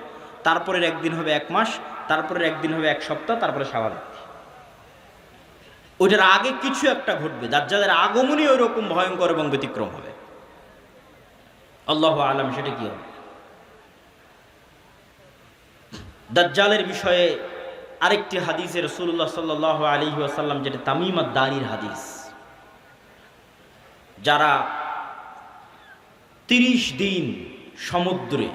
তারপরের 1 দিন হবে 1 মাস, তারপরের 1 দিন হবে 1 সপ্তাহ, তারপরে স্বাভাবিক। ওইটার আগে কিছু একটা ঘটবে। দাজ্জালের আগমনই ওই রকম ভয়ঙ্কর এবং ব্যতিক্রম হবে। আল্লাহু আ'লাম সেটা কি হবে। দাজ্জালের বিষয়ে আরেকটি হাদিসে রাসূলুল্লাহ সাল্লাল্লাহু আলাইহি ওয়াসাল্লাম, যেটা তামিম আদ-দারির হাদিস, যারা 30 দিন সমুদ্রে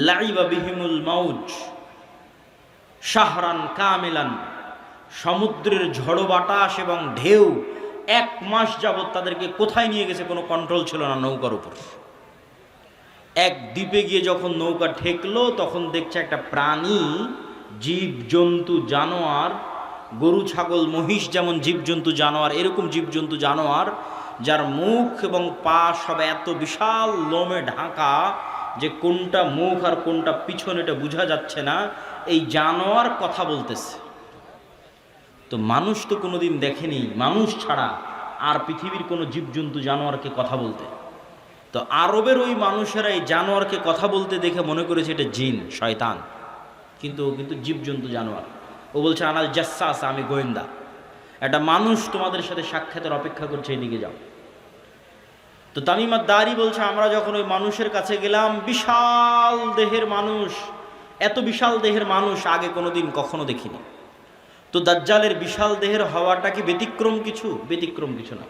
লাইবা বিহিমুল মাউজ শাহরান কামিলান, সমুদ্রের ঝড়ো বাতাস এবং ঢেউ 1 মাস যাবৎ তাদেরকে কোথায় নিয়ে গেছে কোনো কন্ট্রোল ছিল না নৌকার উপর। এক দ্বীপে গিয়ে যখন নৌকা ঠেকলো, তখন দেখছে একটা প্রাণী, জীবজন্তু জানোয়ার, গরু ছাগল মহিষ যেমন জীবজন্তু জানোয়ার, এরকম জীবজন্তু জানোয়ার যার মুখ এবং পা সব এত বিশাল লোমে ঢাকা যে কোনটা মুখ আর কোনটা পিছন এটা বোঝা যাচ্ছে না, এই জানোয়ার কথা বলতেছে। তো মানুষ তো কোনোদিন দেখেনি, মানুষ ছাড়া আর পৃথিবীর কোনো জীবজন্তু জানোয়ারকে কথা বলতে। তো আরবের ওই মানুষেরা এই জানোয়ারকে কথা বলতে দেখে মনে করেছে এটা জিন, শয়তান, কিন্তু জীবজন্তু জানোয়ার। ও বলছে আনাল জাসাস, আমি গোয়েন্দা, একটা মানুষ তোমাদের সাথে সাক্ষাতের অপেক্ষা করছে, এদিকে যাও। তো তামিম আদ-দারি বলছে আমরা যখন ওই মানুষের কাছে গেলাম, বিশাল দেহের মানুষ, এত বিশাল দেহের মানুষ আগে কোনোদিন কখনো দেখিনি। তো দাজ্জালের বিশাল দেহের হওয়াটা কি ব্যতিক্রম কিছু? ব্যতিক্রম কিছু না।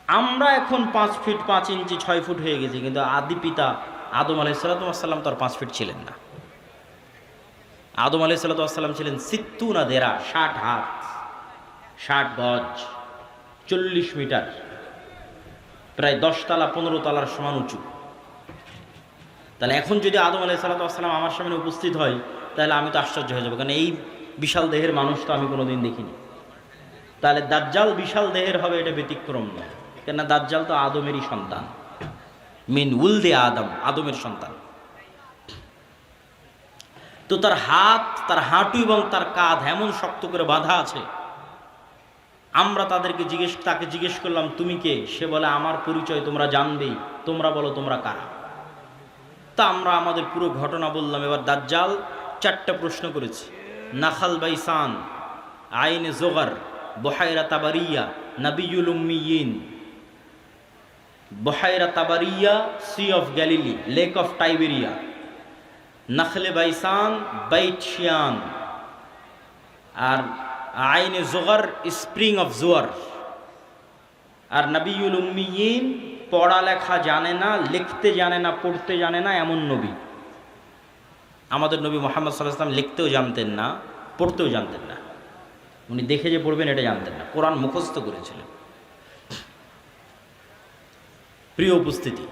আমরা এখন 5 ফিট 5 ইঞ্চি 6 ফুট হয়ে গেছি, কিন্তু আদি পিতা আদম আলাইহিস সালাম তো আর 5 ফিট ছিলেন না। আদম আলাইহিস সালাম ছিলেন 60 দেরা, 60 হাত, 60 গজ, 40 মিটার, প্রায় 10 তলা 15 তলার সমান উঁচু। তাহলে এখন যদি আদম আলাইহিস সালাম আমার সামনে উপস্থিত হয়, তাহলে আমি তো আশ্চর্য হয়ে যাবো, কারণ এই বিশাল দেহের মানুষ তো আমি কোনোদিন দেখিনি। তাহলে দাজ্জাল বিশাল দেহের হবে, এটা ব্যতিক্রম নয়, কেননা দাজ্জাল তো আদমেরই সন্তান, মিন উলদে আদম, আদমের সন্তান। তো তার হাত, তার হাঁটু এবং তার কাঁধ এমন শক্ত করে বাঁধা আছে। আমরা তাকে জিজ্ঞেস করলাম তুমি কে? সে বলে আমার পরিচয় তোমরা জানবেই, তোমরা বলো তোমরা কারা। তা আমরা আমাদের পুরো ঘটনা বললাম। এবার দাজ্জাল 4টা প্রশ্ন করেছে। নাখাল বাইসান, আইনে জোগার, বহাইরা তাবারিয়া, নাবিয়ুল উম্মিয়িন। বহাইরা তাবারিয়া, sea of Galilee, lake of Tiberias. নাখলে বাইসান, বাইট শিয়ান। আর আইনে জোগার, স্প্রিং অফ জোয়ার। আর নাবিয়ুল উম্মিয়িন, পড়ালেখা জানে না, লিখতে জানে না, পড়তে জানে না, এমন নবী। আমাদের নবী মুহাম্মদ সাল্লাল্লাহু আলাইহি ওয়াসাল্লাম লিখতেও জানতেন না, পড়তেও জানতেন না। উনি দেখে যে পড়বেন এটা জানতেন না, কোরআন মুখস্থ করেছিলেন। প্রিয় উপস্থিতি,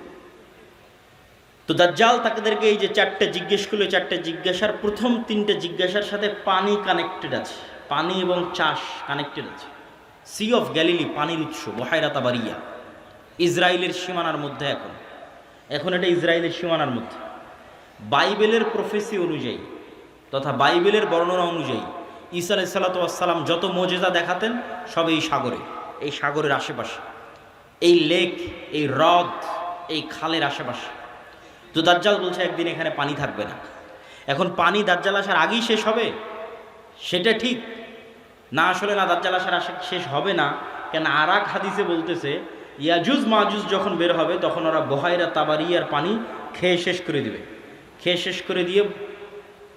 তো দাজ্জাল তাদেরকে এই যে 4টে জিজ্ঞেস করলো, 4টে জিজ্ঞাসার প্রথম 3টে জিজ্ঞাসার সাথে পানি কানেক্টেড আছে, পানি এবং চাষ কানেক্টেড আছে। সি অফ গ্যালিলি, পানির উৎস, বহাইরা তাবারিয়া, ইসরায়েলের সীমানার মধ্যে। এখন এটা ইসরায়েলের সীমানার মধ্যে। বাইবেলের প্রফেসি অনুযায়ী তথা বাইবেলের বর্ণনা অনুযায়ী ঈসা আলাইহিস সালাম যত মুজিজা দেখাতেন সব এই সাগরের আশেপাশে, এই লেক, এই হ্রদ, এই খালের আশেপাশে। তো দাজ্জাল বলছে একদিন এখানে পানি থাকবে না। এখন পানি দাজ্জাল আসার আগেই শেষ হবে সেটা ঠিক না, আসলে না, দাজ্জাল আসার শেষ হবে না। কেন আরাক হাদিসে বলতেছে ইয়াজুজ মাজুজ যখন বের হবে তখন ওরা বহাইরা তাবারিয়ার পানি খেয়ে শেষ করে দিবে, খেয়ে শেষ করে দিয়ে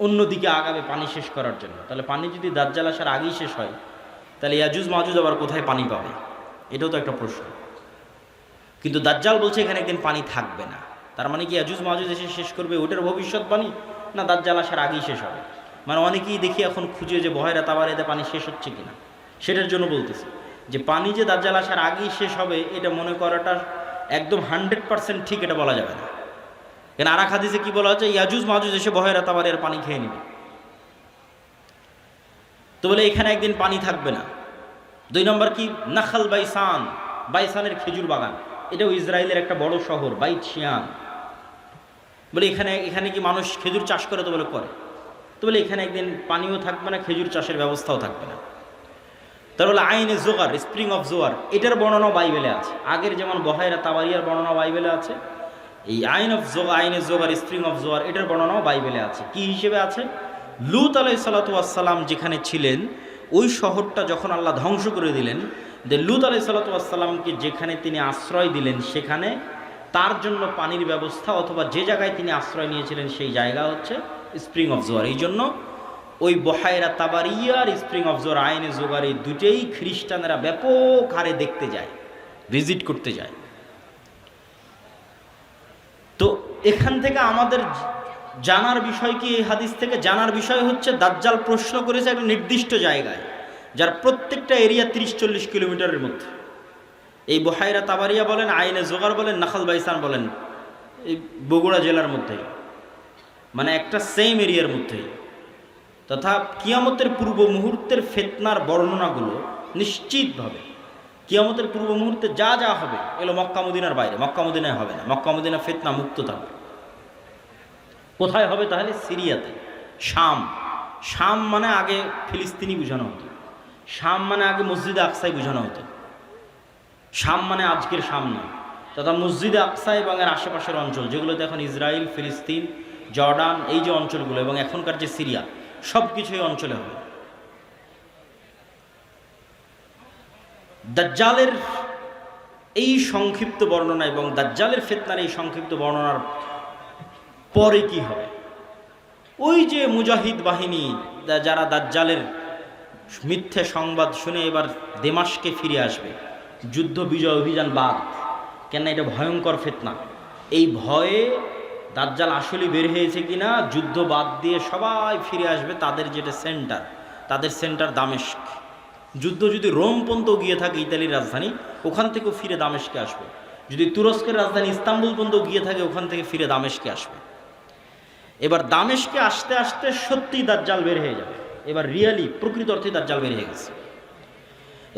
অন্যদিকে আগাবে পানি শেষ করার জন্য। তাহলে পানি যদি দাজ্জাল আসার আগেই শেষ হয়, তাহলে ইয়াজুজ মাজুজ আবার কোথায় পানি পাবে? এটাও তো একটা প্রশ্ন। কিন্তু দাজ্জাল বলছে এখানে একদিন পানি থাকবে না। তার মানে কি ইয়াজুজ মাজুজ এসে শেষ করবে ওটার ভবিষ্যৎবাণী, না দাজ্জাল আসার আগেই শেষ হবে? মানে অনেকেই দেখি এখন খুঁজে যে বহাইরা তাবারিয়াতে পানি শেষ হচ্ছে কিনা, সেটার জন্য বলতেছে যে পানি যে দাজ্জাল আসার আগেই শেষ হবে এটা মনে করাটা একদম 100% ঠিক এটা বলা যাবে না। কেন আরাক হাদিসে কি বলা হচ্ছে? ইয়াজুজ মাজুজ এসে বহাইরা তাবারিয়ার পানি খেয়ে নেবে। তো বলে এখানে একদিন পানি থাকবে না। 2 নম্বর কি? নাখাল বাইসান, বাইসানের খেজুর বাগান, এটাও ইসরায়েলের একটা বড় শহর, বাইট শিয়ান। বলে এখানে কি মানুষ খেজুর চাষ করে? তো বলে করে। তো বলে এখানে একদিন পানিও থাকবে না, খেজুর চাষের ব্যবস্থাও থাকবে না। তার বলে আইনে জোগার, স্প্রিং অফ জোয়ার, এটার বর্ণনাও বাইবেলে আছে। আগের যেমন বহাইরা তাবারিয়ার বর্ণনা বাইবেলে আছে, এই আইনে জোগার, স্প্রিং অফ জোয়ার, এটার বর্ণনাও বাইবেলে আছে। কি হিসেবে আছে? লূত আলাইহিস সালাম যেখানে ছিলেন ওই শহরটা যখন আল্লাহ ধ্বংস করে দিলেন, লূত আলাইহিস সালামকে যেখানে তিনি আশ্রয় দিলেন সেখানে তার জন্য পানির ব্যবস্থা, অথবা যে জায়গায় তিনি আশ্রয় নিয়েছিলেন সেই জায়গা হচ্ছে স্প্রিং অফ জোয়ার। এই জন্য ওই বহাইরা তাবারিয়ার স্প্রিং অফ জোয়ার, আইনে জোগার, এই দুটেই খ্রিস্টানেরা ব্যাপক হারে দেখতে যায়, ভিজিট করতে যায়। তো এখান থেকে আমাদের জানার বিষয় কি? এই হাদিস থেকে জানার বিষয় হচ্ছে দাজ্জাল প্রশ্ন করেছে একটা নির্দিষ্ট জায়গায়, যার প্রত্যেকটা এরিয়া 30-40 কিলোমিটারের মধ্যে। এই বহাইরা তাবারিয়া বলেন, আইনে জোগার বলেন, নাখাল বাইসান বলেন, এই বগুড়া জেলার মধ্যেই, মানে একটা সেম এরিয়ার মধ্যেই। তথা কিয়ামতের পূর্ব মুহূর্তের ফিতনার বর্ণনাগুলো নিশ্চিতভাবে কিয়ামতের পূর্ব মুহূর্তে যা যা হবে এগুলো মক্কা মদিনার বাইরে, মক্কা মদিনায় হবে না। মক্কা মদিনা ফিতনা মুক্ত থাকবে। কোথায় হবে তাহলে? সিরিয়াতে, শাম। শাম মানে আগে ফিলিস্তিনি বোঝানো হতো, শাম মানে আগে মসজিদে আকসাই বোঝানো হতো। শাম মানে আজকের শাম নয়, তথা মসজিদে আকসা এবং এর আশেপাশের অঞ্চল যেগুলোতে এখন ইসরায়েল, ফিলিস্তিন, জর্ডান, এই যে অঞ্চলগুলো এবং এখনকার যে সিরিয়া, সব কিছু এই অঞ্চলে হবে। দাজ্জালের এই সংক্ষিপ্ত বর্ণনা এবং দাজ্জালের ফিতনার এই সংক্ষিপ্ত বর্ণনার পরে কি হবে? ওই যে মুজাহিদ বাহিনী যারা দাজ্জালের মিথ্যে সংবাদ শুনে এবার দেমাশকে ফিরে আসবে, যুদ্ধ বিজয় অভিযান বাদ, কেন এটা ভয়ঙ্কর ফিতনা। এই ভয়ে দাজ্জাল আসলে বের হয়েছে কিনা, যুদ্ধ বাদ দিয়ে সবাই ফিরে আসবে তাদের যেটা সেন্টার, তাদের সেন্টার দামেস্ক। যুদ্ধ যদি রোম পর্যন্ত গিয়ে থাকে, ইতালির রাজধানী, ওখান থেকেও ফিরে দামেস্কে আসবে। যদি তুরস্কের রাজধানী ইস্তাম্বুল পর্যন্ত গিয়ে থাকে, ওখান থেকে ফিরে দামেস্কে আসবে। এবার দামেস্কে আসতে আসতে সত্যিই দাজ্জাল বের হয়ে যাবে। এবার রিয়ালি প্রকৃত অর্থে দাজ্জাল বের হয়ে গেছে।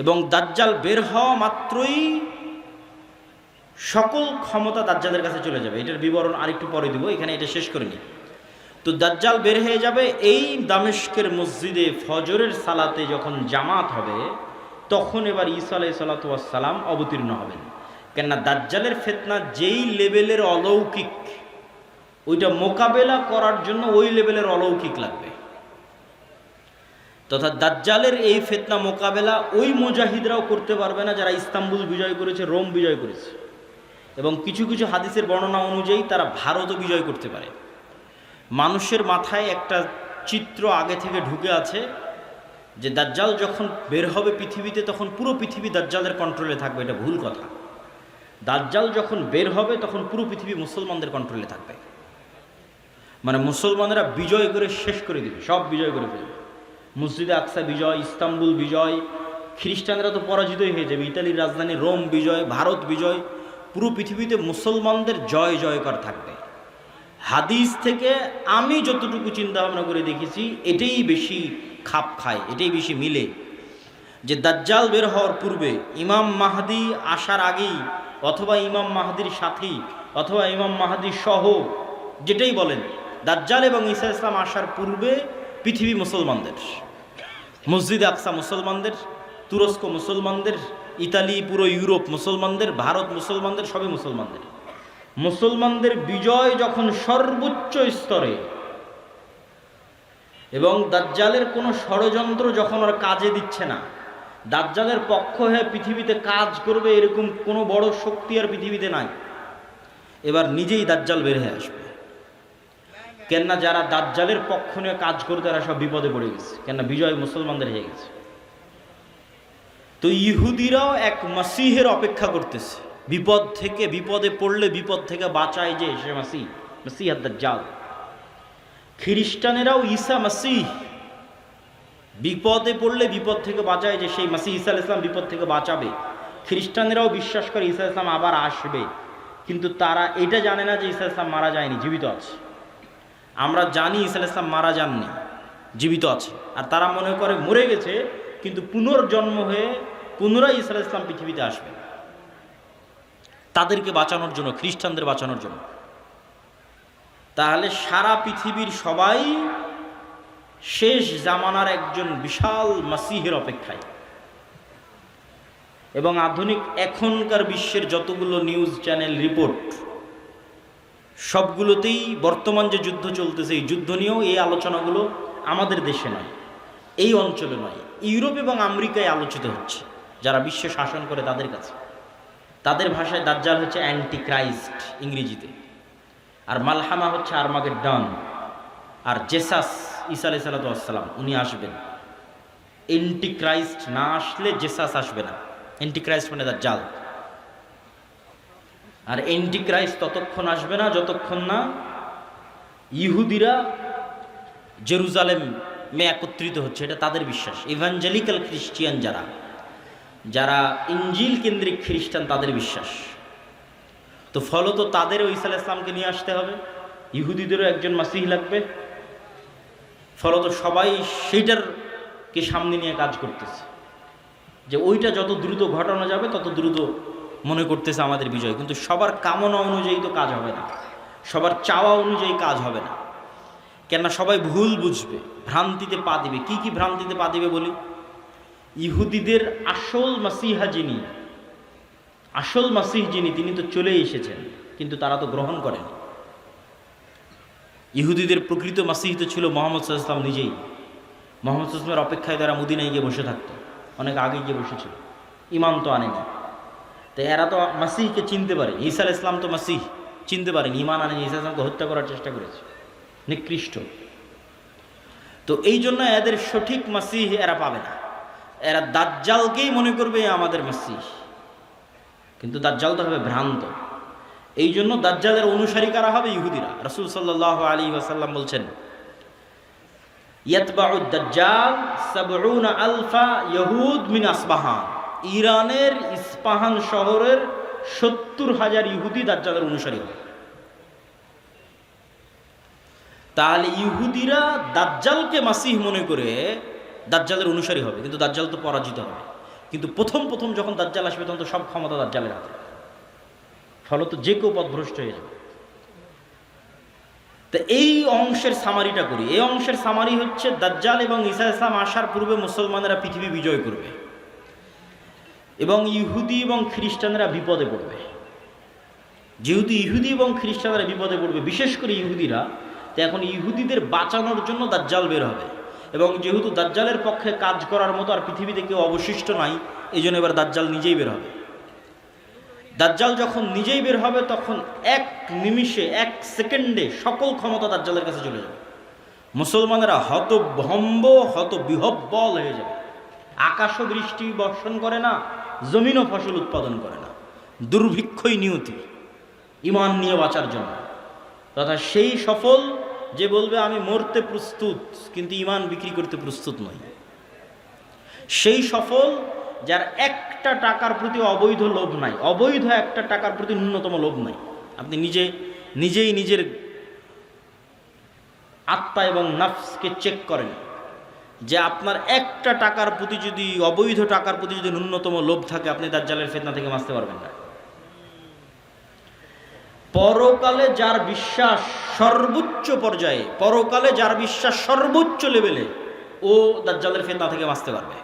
এবং দাজ্জাল বের হওয়া মাত্রই সকল ক্ষমতা দাজ্জালের কাছে চলে যাবে। এটার বিবরণ আরেকটু পরে দিব, এখানে এটা শেষ করে নিই। তো দাজ্জাল বের হয়ে যাবে। এই দামেস্কের মসজিদে ফজরের সালাতে যখন জামাত হবে, তখন এবার ঈসা আলাইহিস সালাতু ওয়াস সালাম অবতীর্ণ হবেন। কেননা দাজ্জালের ফিতনা যেই লেভেলের অলৌকিক, ওইটা মোকাবেলা করার জন্য ওই লেভেলের অলৌকিক লাগবে। তথা দাজ্জালের এই ফিতনা মোকাবেলা ওই মুজাহিদরাও করতে পারবে না যারা ইস্তাম্বুল বিজয় করেছে, রোম বিজয় করেছে। এবং কিছু কিছু হাদিসের বর্ণনা অনুযায়ী তারা ভারতও বিজয় করতে পারে। মানুষের মাথায় একটা চিত্র আগে থেকে ঢুকে আছে যে দাজ্জাল যখন বের হবে পৃথিবীতে, তখন পুরো পৃথিবী দাজ্জালের কন্ট্রোলে থাকবে। এটা ভুল কথা। দাজ্জাল যখন বের হবে তখন পুরো পৃথিবী মুসলমানদের কন্ট্রোলে থাকবে। মানে মুসলমানেরা বিজয় করে শেষ করে দিবে, সব বিজয় করে ফেলবে। মসজিদে আকসা বিজয়, ইস্তাম্বুল বিজয়, খ্রিস্টানরা তো পরাজিতই হয়ে যাবে, ইতালির রাজধানী রোম বিজয়, ভারত বিজয়, পুরো পৃথিবীতে মুসলমানদের জয় জয়কার থাকবে। হাদিস থেকে আমি যতটুকু চিন্তা ভাবনা করে দেখেছি, এটাই বেশি খাপ খায়, এটাই বেশি মিলে, যে দাজ্জাল বের হওয়ার পূর্বে, ইমাম মাহদি আসার আগেই, অথবা ইমাম মাহদির সাথী, অথবা ইমাম মাহদির সহ, যেটাই বলেন, দাজ্জাল এবং ঈসা ইসলাম আসার পূর্বে পৃথিবী মুসলমানদের, মসজিদে আকসা মুসলমানদের, তুরস্ক মুসলমানদের, ইতালি, পুরো ইউরোপ মুসলমানদের, ভারত মুসলমানদের, সবই মুসলমানদের। মুসলমানদের বিজয় যখন সর্বোচ্চ স্তরে, এবং দাজ্জালের কোনো ষড়যন্ত্র যখন আর কাজে দিচ্ছে না, দাজ্জালের পক্ষ হয়ে পৃথিবীতে কাজ করবে এরকম কোনো বড় শক্তি আর পৃথিবীতে নাই, এবার নিজেই দাজ্জাল বের হয়ে আসবে। কেননা যারা দাজ্জালের পক্ষ নিয়ে কাজ করতে, তারা সব বিপদে পড়ে গেছে, কেননা বিজয় মুসলমানদের হয়ে গেছে। তো ইহুদিরাও এক মাসিহের অপেক্ষা করতেছে, বিপদ থেকে, বিপদে পড়লে বিপদ থেকে বাঁচায় যে সে মাসিহ, মাসিহ দাজ্জাল। খ্রিস্টানেরাও ঈসা মাসিহ, বিপদে পড়লে বিপদ থেকে বাঁচায় যে সেই মাসিহ ঈসা আলাইহিস সালাম বিপদ থেকে বাঁচাবে। খ্রিস্টানেরাও বিশ্বাস করে ঈসা আলাইহিস সালাম আবার আসবে, কিন্তু তারা এটা জানে না যে ঈসা আলাইহিস সালাম মারা যায়নি, জীবিত আছে। আমরা জানি ঈসা আলাইহিস সালাম মারা যাননি, জীবিত আছে। আর তারা মনে করে মরে গেছে, কিন্তু পুনর্জন্ম হয়ে পুনরায় ঈসা আলাইহিস সালাম পৃথিবীতে আসবে, তাদেরকে বাঁচানোর জন্য, খ্রিস্টানদের বাঁচানোর জন্য। তাহলে সারা পৃথিবীর সবাই শেষ জামানার একজন বিশাল মাসিহের অপেক্ষায়। এবং আধুনিক এখনকার বিশ্বের যতগুলো নিউজ চ্যানেল রিপোর্ট, সবগুলোতেই বর্তমান যে যুদ্ধ চলতেছে, এই যুদ্ধ নিয়েও এই আলোচনাগুলো আমাদের দেশে নয়, এই অঞ্চলে নয়, ইউরোপ এবং আমেরিকায় আলোচিত হচ্ছে। যারা বিশ্ব শাসন করে তাদের কাছে, তাদের ভাষায় দাজ্জাল হচ্ছে অ্যান্টি ক্রাইস্ট ইংরেজিতে, আর মালহামা হচ্ছে আর্মাগেড্ডন, আর জেসাস ঈসা আলাইহিস সালাম উনি আসবেন। অ্যান্টি ক্রাইস্ট না আসলে জেসাস আসবে না। অ্যান্টি ক্রাইস্ট মানে দাজ্জাল। আর অ্যান্টি ক্রাইস্ট ততক্ষণ আসবে না যতক্ষণ না ইহুদিরা জেরুজালেমে একত্রিত হচ্ছে, এটা তাদের বিশ্বাস। ইভাঞ্জেলিক্যাল খ্রিস্টিয়ান যারা, যারা ইঞ্জিল কেন্দ্রিক খ্রিস্টান, তাদের বিশ্বাস। তো ফলত তাদেরও ঈসা আলাইহিস সালামকে নিয়ে আসতে হবে, ইহুদিদেরও একজন মাসিহ লাগবে। ফলত সবাই সেইটারকে সামনে নিয়ে কাজ করতেছে। যে ওইটা যত দ্রুত ঘটানো যাবে তত দ্রুত মনে করতেছে আমাদের বিজয়, কিন্তু সবার কামনা অনুযায়ী তো কাজ হবে না, সবার চাওয়া অনুযায়ী কাজ হবে না। কেননা সবাই ভুল বুঝবে, ভ্রান্তিতে পা দিবে। কি কি ভ্রান্তিতে পা দিবে বলি? ইহুদিদের আসল মাসিহা যিনি, আসল মাসিহ যিনি, তিনি তো চলে এসেছেন, কিন্তু তারা তো গ্রহণ করেনি। ইহুদিদের প্রকৃত মাসিহ তো ছিল মুহাম্মদ সাল্লাল্লাহু আলাইহি ওয়াসাল্লাম নিজেই। মুহাম্মদ সাল্লাল্লাহু আলাইহি ওয়াসাল্লামের অপেক্ষায় তারা মদিনায় গিয়ে বসে থাকতো, অনেক আগে গিয়ে বসেছিল, ইমান তো আনেনি। তো এরা তো মাসিহকে চিনতে পারে, ঈসা আলাইহিস সালাম তো মাসিহ চিনতে পারেনি, ইমান আনেনি, ঈসা আলাইহিস সালামকে হত্যা করার চেষ্টা করেছে, নিকৃষ্ট। তো এই জন্য এদের সঠিক মাসিহ এরা পাবে না, এরা দাজ্জালকেই মনে করবে আমাদের মাসিহ, কিন্তু দাজ্জাল তো হবে ভ্রান্ত। এই জন্য দাজ্জালের অনুসারী কারা হবে? ইহুদিরা। রাসূল সাল্লাল্লাহু আলাইহি ওয়াসাল্লাম বলছেন, ইয়াতবাউদ দাজ্জাল ৭০ আলফা ইহুদ মিন আসবাহান। ইরানের ইস্পাহান শহরের ৭০,০০০ ইহুদি দাজ্জালের অনুসারী হবে। তাহলে ইহুদিরা দাজ্জালকে মাসিহ মনে করে দাজ্জালের অনুসারী হবে, কিন্তু দাজ্জাল তো পরাজিত হবে। কিন্তু প্রথম প্রথম যখন দাজ্জাল আসবে তখন তো সব ক্ষমতা দাজ্জালের হাতে, ফলত যে কেউ পথভ্রষ্ট হয়ে যাবে। তো এই অংশের সামারিটা করি। এই অংশের সামারি হচ্ছে, দাজ্জাল এবং ঈসা আলাইহিস সালাম আসার পূর্বে মুসলমানেরা পৃথিবী বিজয় করবে এবং ইহুদি এবং খ্রিস্টানরা বিপদে পড়বে। যেহেতু ইহুদি এবং খ্রিস্টানরা বিপদে পড়বে, বিশেষ করে ইহুদিরা, তো এখন ইহুদিদের বাঁচানোর জন্য দাজ্জাল বের হবে। এবং যেহেতু দাজ্জালের পক্ষে কাজ করার মতো আর পৃথিবীতে কেউ অবশিষ্ট নাই, এই জন্য এবার দাজ্জাল নিজেই বের হবে। দাজ্জাল যখন নিজেই বের হবে তখন এক নিমিষে, এক সেকেন্ডে সকল ক্ষমতা দাজ্জালের কাছে চলে যাবে। মুসলমানেরা হতভম্ব, হতবিহ্বল হয়ে যাবে। আকাশও বৃষ্টি বর্ষণ করে না, জমিনও ফসল উৎপাদন করে না, দুর্ভিক্ষই নিয়তি ইমান নিয়ে বাঁচার জন্য। তথা সেই সফল যে বলবে আমি মরতে প্রস্তুত কিন্তু ইমান বিক্রি করতে প্রস্তুত নই। সেই সফল যার একটা টাকার প্রতি অবৈধ লোভ নাই, অবৈধ একটা টাকার প্রতি ন্যূনতম লোভ নাই। আপনি নিজেই নিজের আত্মা এবং নাফসকে চেক করেন যে আপনার একটা টাকার প্রতি যদি, অবৈধ টাকার প্রতি যদি ন্যূনতম লোভ থাকে, আপনি দাজ্জালের ফিতনা থেকে বাঁচতে পারবেন না। পরকালে যার বিশ্বাস সর্বোচ্চ পর্যায়ে, পরকালে যার বিশ্বাস সর্বোচ্চ লেভেলে, ও দাজ্জালের ফিতনা থেকে বাঁচতে পারবে।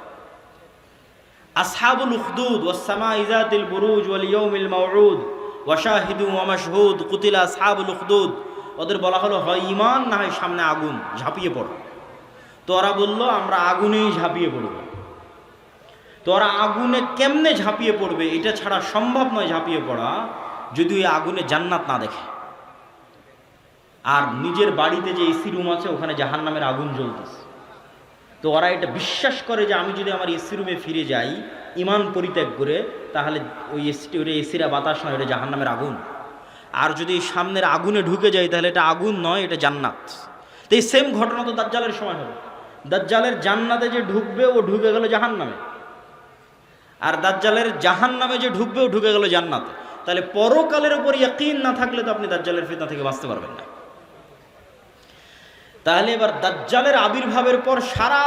আসহাবুল উখদুদ ওয়াস সামাই যাতিল বুরুজ ওয়াল ইয়াউমিল মাউউদ ওয়া শাহিদু ওয়া মাশহুদ কুতিলা আসহাবুল উখদুদ। ওদের বলা হলো হয় ঈমান না হয় সামনে আগুন, ঝাঁপিয়ে পড়ো। তো ওরা বলল আমরা আগুনেই ঝাঁপিয়ে পড়ব। তো ওরা আগুনে কেমনে ঝাঁপিয়ে পড়বে, এটা ছাড়া সম্ভব নয় ঝাঁপিয়ে পড়া, যদি ওই আগুনে জান্নাত না দেখে। আর নিজের বাড়িতে যে এসি রুম আছে ওখানে জাহান্নামের আগুন জ্বলতেছে। তো ওরা এটা বিশ্বাস করে যে আমি যদি আমার এসি রুমে ফিরে যাই ইমান পরিত্যাগ করে, তাহলে ওই এসিরা বাতাস নয়, এটা জাহান্নামের আগুন। আর যদি সামনের আগুনে ঢুকে যায় তাহলে এটা আগুন নয়, এটা জান্নাত। তো এই সেম ঘটনা তো দাজ্জালের সময় হবে। দাজ্জালের জান্নাতে যে ঢুকবে ও ঢুকে গেল জাহান্নামে, আর দাজ্জালের জাহান্নামে যে ঢুকবে ও ঢুকে গেল জান্নাতে। তাহলে পরকালের উপর ইয়াকিন না থাকলে তো আপনি দাজ্জালের ফিতনা থেকে বাঁচতে পারবেন না। তাহলে এবার দাজ্জালের আবির্ভাবের পর সারা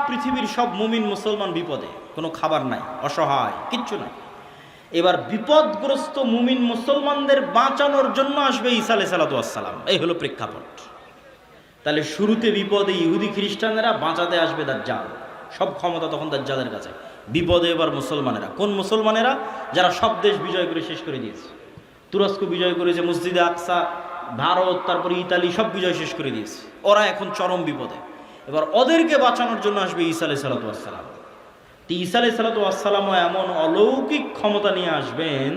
পৃথিবীর সব মুমিন মুসলমান বিপদে, কোনো খাবার নাই, অসহায়, কিচ্ছু নাই। এবার বিপদগ্রস্ত মুমিন মুসলমানদের বাঁচানোর জন্য আসবে ঈসা আলাইহিস সালাম। এই হলো প্রেক্ষাপট। তাহলে শুরুতে বিপদে ইহুদি খ্রিস্টানেরা, বাঁচাতে আসবে দাজ্জাল। সব ক্ষমতা তখন দাজ্জালের কাছে। বিপদে এবার মুসলমানেরা। কোন মুসলমানেরা? যারা সব দেশ বিজয় করে শেষ করে দিয়েছে। তুরস্ক বিজয় করেছে, মসজিদে আকসা, ভারত, তারপরে ইতালি, সব বিজয় শেষ করে দিয়েছে। ওরা এখন চরম বিপদে। এবার ওদেরকে বাঁচানোর জন্য আসবে ঈসা আলাইহিস সালাম। তো ঈসা আলাইহিস সালামও এমন অলৌকিক ক্ষমতা নিয়ে আসবেন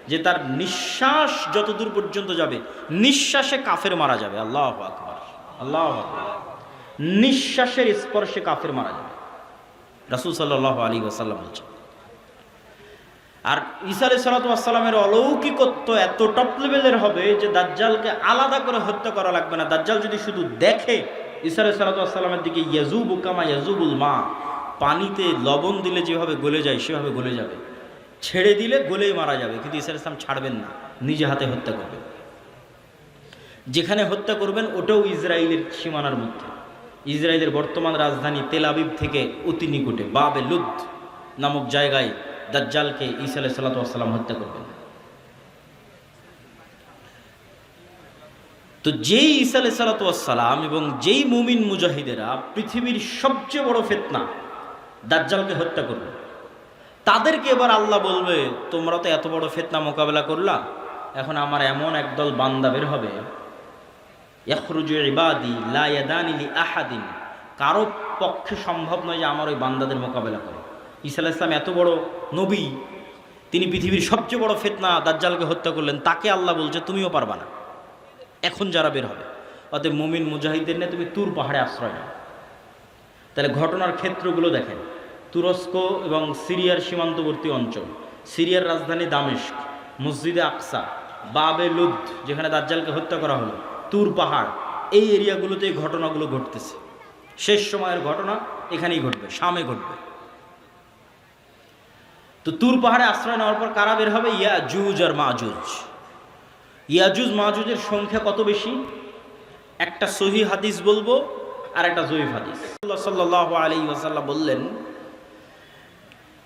যে তার নিঃশ্বাস যতদূর পর্যন্ত যাবে, নিঃশ্বাসে কাফের মারা যাবে। আল্লাহু আকবার, আল্লাহু আকবার। নিঃশ্বাসের স্পর্শে কাফের মারা যাবে, রাসূল সাল্লাল্লাহু আলাইহি ওয়াসাল্লাম বলছেন। আর ঈসা আলাইহিস সালামের অলৌকিকত্ব এত টপ লেভেলের হবে যে দাজ্জালকে আলাদা করে হত্যা করা লাগবে না। দাজ্জাল যদি শুধু দেখে ঈসা আলাইহিস সালামের দিকে, ইয়াজুবু কামা ইয়াজুবুল মা, পানিতে লবণ দিলে যেভাবে গলে যায় সেভাবে গলে যাবে, ছেড়ে দিলে গলেই মারা যাবে। কিন্তু ঈসা আলাইহিস সালাম ছাড়বেন না, নিজে হাতে হত্যা করবেন। যেখানে হত্যা করবেন ওটাও ইসরায়েলের সীমানার মধ্যে। ইসরায়েলের বর্তমান রাজধানী তেল আবিব থেকে অতি নিকটে, বাবে লুদ, নামক জায়গায় দাজ্জালকে ঈসা আলাইহিস সালাতু ওয়াস সালাম হত্যা করবেন। তো যেই ঈসা আলাইহিস সালাতু ওয়াস সালাম এবং যেই মুমিন মুজাহিদেরা পৃথিবীর সবচেয়ে বড় ফিতনা দাজ্জালকে হত্যা করবে, তাদেরকে এবার আল্লাহ বলবে তোমরা তো এত বড় ফিতনা মোকাবেলা করলা, এখন আমার এমন একদল বান্দা বের হবে, ইয়াখরুজু ইবাদি লা ইয়াদানি লি আহাদিন, কারো পক্ষে সম্ভব নয় যে আমার ওই বান্দাদের মোকাবেলা করে। ঈসা আলাইহিস সালাম এত বড় নবী, তিনি পৃথিবীর সবচেয়ে বড় ফিতনা দাজ্জালকে হত্যা করলেন, তাকে আল্লাহ বলছে তুমিও পারবা না এখন যারা বের হবে। অতএব মুমিন মুজাহিদদের নিয়ে তুমি তুর পাহাড়ে আশ্রয় নাও। তাহলে ঘটনার ক্ষেত্রগুলো দেখেন, তুরস্ক এবং সিরিয়ার সীমান্তবর্তী অঞ্চল, সিরিয়ার রাজধানী দামেস্ক, মসজিদে আকসা, বাবে লুদ যেখানে দাজ্জালকে হত্যা করা হলো, তুর পাহাড়, এই এরিয়াগুলোতে এই ঘটনাগুলো ঘটতেছে। শেষ সময়ের ঘটনা এখানেই ঘটবে, শামে ঘটবে। তো তুর পাহাড়ে আশ্রয় নেওয়ার পর কারা বের হবে? ইয়াজুজ আর মাজুজ। ইয়াজুজ মাজুজের সংখ্যা কত বেশি? একটা সহি হাদিস বলবো আর একটা জয়ীফ হাদিস। সাল্লাল্লাহু আলাইহি ওয়াসাল্লাম বললেন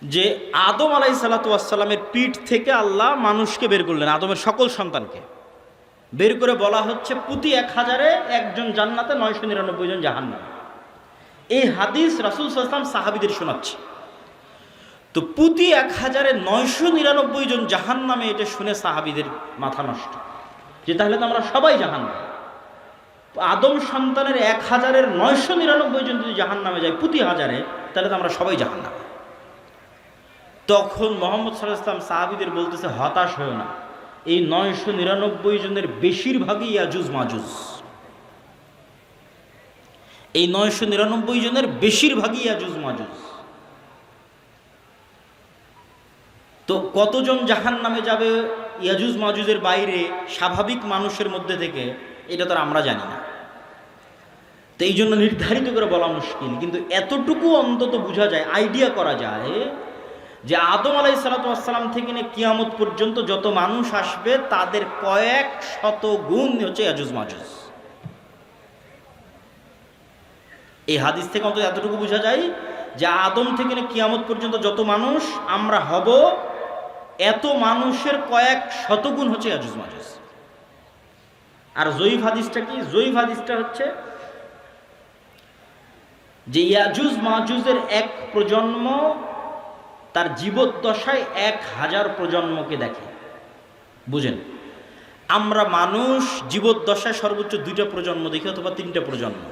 যে আদম আলাইহিস সালাতু ওয়াস সালামের পিঠ থেকে আল্লাহ মানুষকে বের করলেন, আদমের সকল সন্তানকে বের করে বলা হচ্ছে প্রতি 1000-এ একজন জান্নাতে, 999 জন জাহান্নামে। এই হাদিস রাসূল সাল্লাল্লাহু আলাইহি ওয়াসাল্লাম সাহাবীদের শোনাচ্ছে। তো প্রতি 1000-এ 999 জন জাহান্নামে, এটা শুনে সাহাবীদের মাথা নষ্ট, যে তাহলে তো আমরা সবাই জাহান্নামে। আদম সন্তানের 1000-এর 999 জন যদি জাহান্নামে যায় প্রতি 1000-এ, তাহলে তো আমরা সবাই জাহান্নামে। তখন মুহাম্মদ সাল্লাল্লাহু আলাইহি ওয়াসাল্লাম সাহাবীদের বলতেছে হতাশ হয়ো না, এই 999 জনের বেশিরভাগই ইয়াজুজ মাজুজ। এই 999 জনের বেশিরভাগই ইয়াজুজ মাজুজ। তো কতজন জাহান্নামে যাবে ইয়াজুজ মাজুজের বাইরে স্বাভাবিক মানুষের মধ্যে থেকে, এটা তো আমরা জানি না। তো এই জন্য নির্ধারিত করে বলা মুশকিল, কিন্তু এতটুকু অন্তত বোঝা যায়, আইডিয়া করা যায় যে আদম আলাইহিস সালাতু ওয়াস সালাম থেকে নিয়ে কিয়ামত পর্যন্ত যত মানুষ আসবে তাদের কয়েক শত গুণ হচ্ছে ইয়াজুজ মাজুজ। এই হাদিস থেকে অন্তত এতটুকু বোঝা যায় যে আদম থেকে নিয়ে কিয়ামত পর্যন্ত যত মানুষ আমরা হব, এত মানুষের কয়েক শত গুণ হচ্ছে ইয়াজুজ মাজুজ। আর জয়ীফ হাদিসটা কি? জয়ীফ হাদিসটা হচ্ছে যে ইয়াজুজ মাজুজের এক প্রজন্ম তার জীবদ্দশায় 1000 প্রজন্মকে দেখে। বুঝেন, আমরা মানুষ জীবদ্দশায় সর্বোচ্চ 2টা প্রজন্ম দেখি অথবা 3টা প্রজন্ম।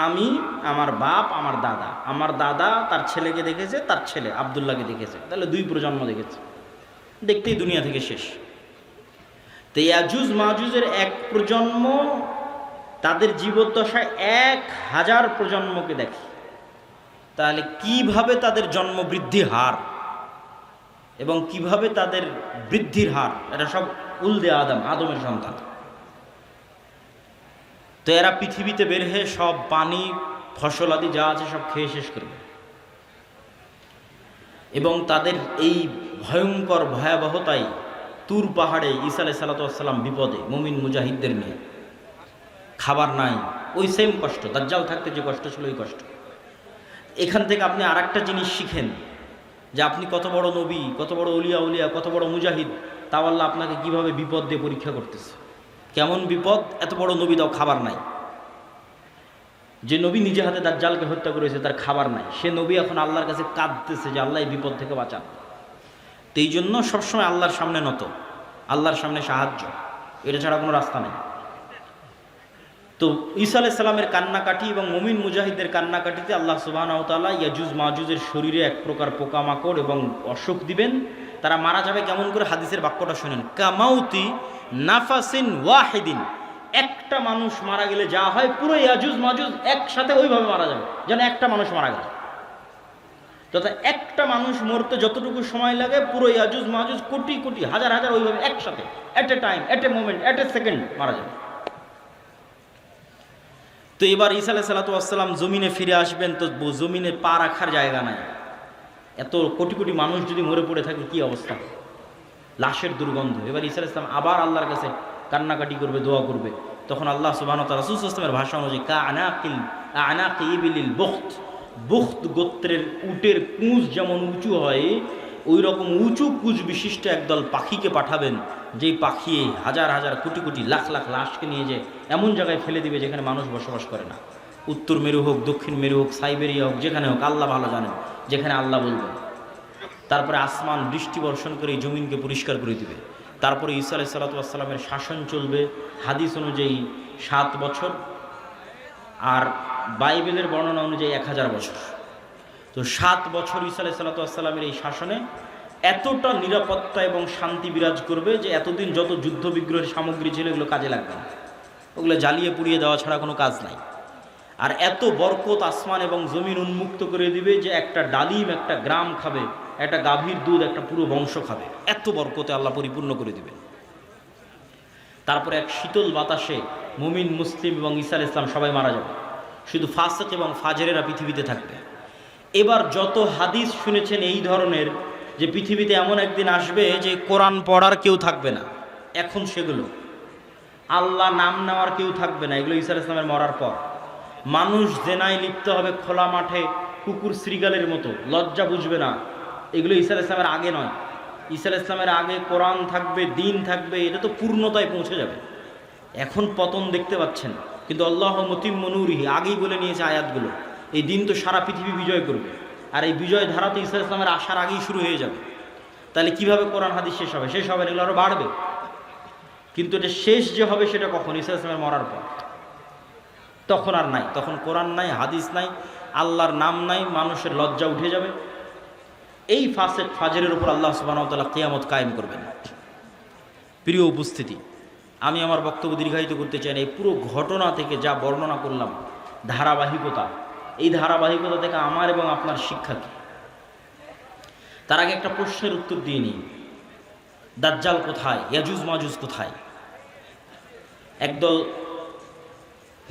আমি, আমার বাপ, আমার দাদা, আমার দাদা তার ছেলেকে দেখেছে, তার ছেলে আব্দুল্লাহকে দেখেছে, তাহলে 2 প্রজন্ম দেখেছে, দেখতেই দুনিয়া থেকে শেষ। তো ইয়াজুজ মাজুজের এক প্রজন্ম তাদের জীবদ্দশায় 1000 প্রজন্মকে দেখে। তাহলে কিভাবে তাদের জন্ম বৃদ্ধি হার এবং কিভাবে তাদের বৃদ্ধির হার, এটা সব উলদে আদমের সন্তান। তো এরা পৃথিবীতে বের হয়ে সব পানি, ফসল আদি যা আছে সব খেয়ে শেষ করবে, এবং তাদের এই ভয়ঙ্কর ভয়াবহতায় তুর পাহাড়ে ঈসা আলাইহিস সালাতু ওয়াস সালাম বিপদে, মুমিন মুজাহিদদের নিয়ে খাবার নাই, ওই সেম কষ্ট দাজ্জাল থাকতে যে কষ্ট ছিল ওই কষ্ট। এখান থেকে আপনি আরেকটা জিনিস শিখেন যে আপনি কত বড় নবী, কত বড় উলিয়া, কত বড় মুজাহিদ, তাও আল্লাহ আপনাকে কিভাবে বিপদ দিয়ে পরীক্ষা করতেছে। কেমন বিপদ? এত বড় নবী, তাও খাবার নাই। যে নবী নিজে হাতে দাজ্জালকে হত্যা করেছে তার খাবার নাই, সে নবী এখন আল্লাহর কাছে কাঁদতেছে যে আল্লাহ এই বিপদ থেকে বাঁচান। তো এই জন্য সবসময় আল্লাহর সামনে নত, আল্লাহর সামনে সাহায্য, এটা ছাড়া কোনো রাস্তা নেই। তো ঈসা আলাইহিস সালামের কান্নাকাটি এবং মুমিন মুজাহিদের কান্নাকাটিতে আল্লাহ সুবহানাহু ওয়া তাআলা ইয়াজুজ মাজুজের শরীরে এক প্রকার পোকামাকড় এবং অসুখ দিবেন। তারা মারা যাবে কেমন করে? হাদিসের বাক্যটা শুনেন, কামাউতি নাফাসিন ওয়াহিদিন। একটা মানুষ মারা গেলে যা হয়, পুরো ইয়াজুজ মাজুজ একসাথে ওইভাবে মারা যাবে, যেন একটা মানুষ মারা গেল। তথা একটা মানুষ মরতে যতটুকু সময় লাগে, পুরো ইয়াজুজ মাজুজ কোটি কোটি হাজার হাজার ওইভাবে একসাথে, at a time, at a moment, at a second মারা যাবে। তো এবার ঈসা আলাইহিস সালাতু ওয়াস সালাম জমিনে ফিরে আসবেন, তো জমিনে পা রাখার জায়গা নাই। এত কোটি কোটি মানুষ যদি মরে পড়ে থাকে কি অবস্থা, লাশের দুর্গন্ধ। এবার ঈসা আলাইহিস সালাম আবার আল্লাহর কাছে কান্নাকাটি করবে, দোয়া করবে। তখন আল্লাহ সুবহানাহু ওয়া তাআলা রাসূল সাল্লাল্লাহু আলাইহি ওয়াসাল্লামের ভাষা অনুযায়ী আনাকি ইবিলিল বুখত, বুখত গোত্রের উটের কুঁজ যেমন উঁচু হয়, ওই রকম উঁচু কুঁজ বিশিষ্ট একদল পাখিকে পাঠাবেন, যেই পাখি হাজার হাজার কোটি কোটি লাখ লাখ লাশকে নিয়ে যে এমন জায়গায় ফেলে দিবে যেখানে মানুষ বসবাস করে না। উত্তর মেরু হোক, দক্ষিণ মেরু হোক, সাইবেরিয়া হোক, যেখানে হোক, আল্লাহ ভালো জানেন, যেখানে আল্লাহ বলবেন। তারপরে আসমান বৃষ্টি বর্ষণ করে এই জমিনকে পরিষ্কার করে দিবে। তারপরে ঈসা আলাইহিস সালাতু ওয়াস সালামের শাসন চলবে হাদিস অনুযায়ী 7 বছর, আর বাইবেলের বর্ণনা অনুযায়ী 1000 বছর। তো 7 বছর ঈসা আলাইহিস সালাতু ওয়াস সালামের এই শাসনে এতটা নিরাপত্তা এবং শান্তি বিরাজ করবে যে এতদিন যত যুদ্ধ বিগ্রহের সামগ্রী ছিল এগুলো কাজে লাগবে না, ওগুলো জ্বালিয়ে পুড়িয়ে দেওয়া ছাড়া কোনো কাজ নাই। আর এত বরকত আসমান এবং জমিন উন্মুক্ত করে দিবে যে একটা ডালিম একটা গ্রাম খাবে, একটা গাভীর দুধ একটা পুরো বংশ খাবে, এত বরকতে আল্লাহ পরিপূর্ণ করে দিবে। তারপরে এক শীতল বাতাসে মুমিন, মুসলিম এবং ঈসা আলাইহিস সালাম সবাই মারা যাবে, শুধু ফাসিক এবং ফাজেরেরা পৃথিবীতে থাকবে। এবার যত হাদিস শুনেছেন এই ধরনের, যে পৃথিবীতে এমন একদিন আসবে যে কোরআন পড়ার কেউ থাকবে না, এখন সেগুলো আল্লাহ নাম নেওয়ার কেউ থাকবে না, এগুলো ঈসা আলাইহিস সালামের মরার পর। মানুষ জেনায় লিপ্ত হবে খোলা মাঠে কুকুর শ্রীগালের মতো, লজ্জা বুঝবে না, এগুলো ঈসা আলাইহিস সালামের আগে নয়। ঈসা আলাইহিস সালামের আগে কোরআন থাকবে, দিন থাকবে, এটা তো পূর্ণতায় পৌঁছে যাবে। এখন পতন দেখতে পাচ্ছেন, কিন্তু আল্লাহ মুতিম্মু নূরিহি আগেই বলে নিয়েছে আয়াতগুলো, এই দিন তো সারা পৃথিবী বিজয় করবে, আর এই বিজয় ধারা তো ঈসা আলাইহিস সালামের আসার আগেই শুরু হয়ে যাবে। তাহলে কিভাবে কোরআন হাদিস শেষ হবে? শেষ হবে না, এগুলো আরও বাড়বে। কিন্তু এটা শেষ যে হবে সেটা কখন? ঈসা আলাইহিস সালামের মরার পর। তখন আর নাই, তখন কোরআন নাই, হাদিস নাই, আল্লাহর নাম নাই, মানুষের লজ্জা উঠে যাবে। এই ফাসেক ফাজরের উপর আল্লাহ সুবহানাহু ওয়া তাআলা কিয়ামত কায়েম করবেন। প্রিয় উপস্থিতি, আমি আমার বক্তব্য দীর্ঘায়িত করতে চাই না। এই পুরো ঘটনা থেকে যা বর্ণনা করলাম, ধারাবাহিকতা, এই ধারাবাহিকতা থেকে আমার এবং আপনার শিক্ষা কী? তার আগে একটা প্রশ্নের উত্তর দিয়ে নিই। দাজ্জাল কোথায়? ইয়াজুজ মাজুজ কোথায়? একদল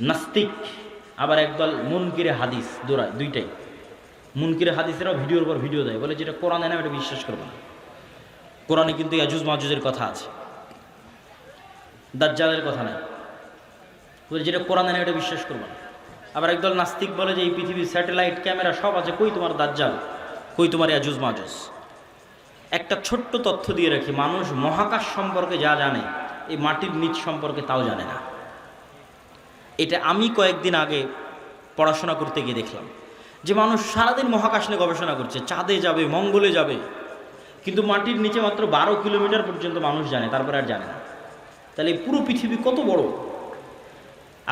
নাস্তিক আবার একদল মুনকিরে হাদিস দৌড়ায়, দুইটাই। মুনকিরে হাদিসেরাও ভিডিওর পর ভিডিও দেয়, বলে যেটা কোরআনে না এটা বিশ্বাস করবে না। কোরআনে কিন্তু ইয়াজুজ মাজুজের কথা আছে, দাজ্জালের কথা নাই, বলে যেটা কোরআনে না এটা বিশ্বাস করবে না। আবার একদল নাস্তিক বলে যে এই পৃথিবীর স্যাটেলাইট ক্যামেরা সব আছে, কই তোমার দাজ্জাল, কই তোমার ইয়াজুজ মাজুজ। একটা ছোট্ট তথ্য দিয়ে রাখি, মানুষ মহাকাশ সম্পর্কে যা জানে এই মাটির নিচ সম্পর্কে তাও জানে না। এটা আমি কয়েকদিন আগে পড়াশোনা করতে গিয়ে দেখলাম যে মানুষ সারাদিন মহাকাশ নিয়ে গবেষণা করছে, চাঁদে যাবে, মঙ্গলে যাবে, কিন্তু মাটির নিচে মাত্র 12 কিলোমিটার পর্যন্ত মানুষ জানে, তারপরে আর জানে না। তাহলে পুরো পৃথিবী কত বড়?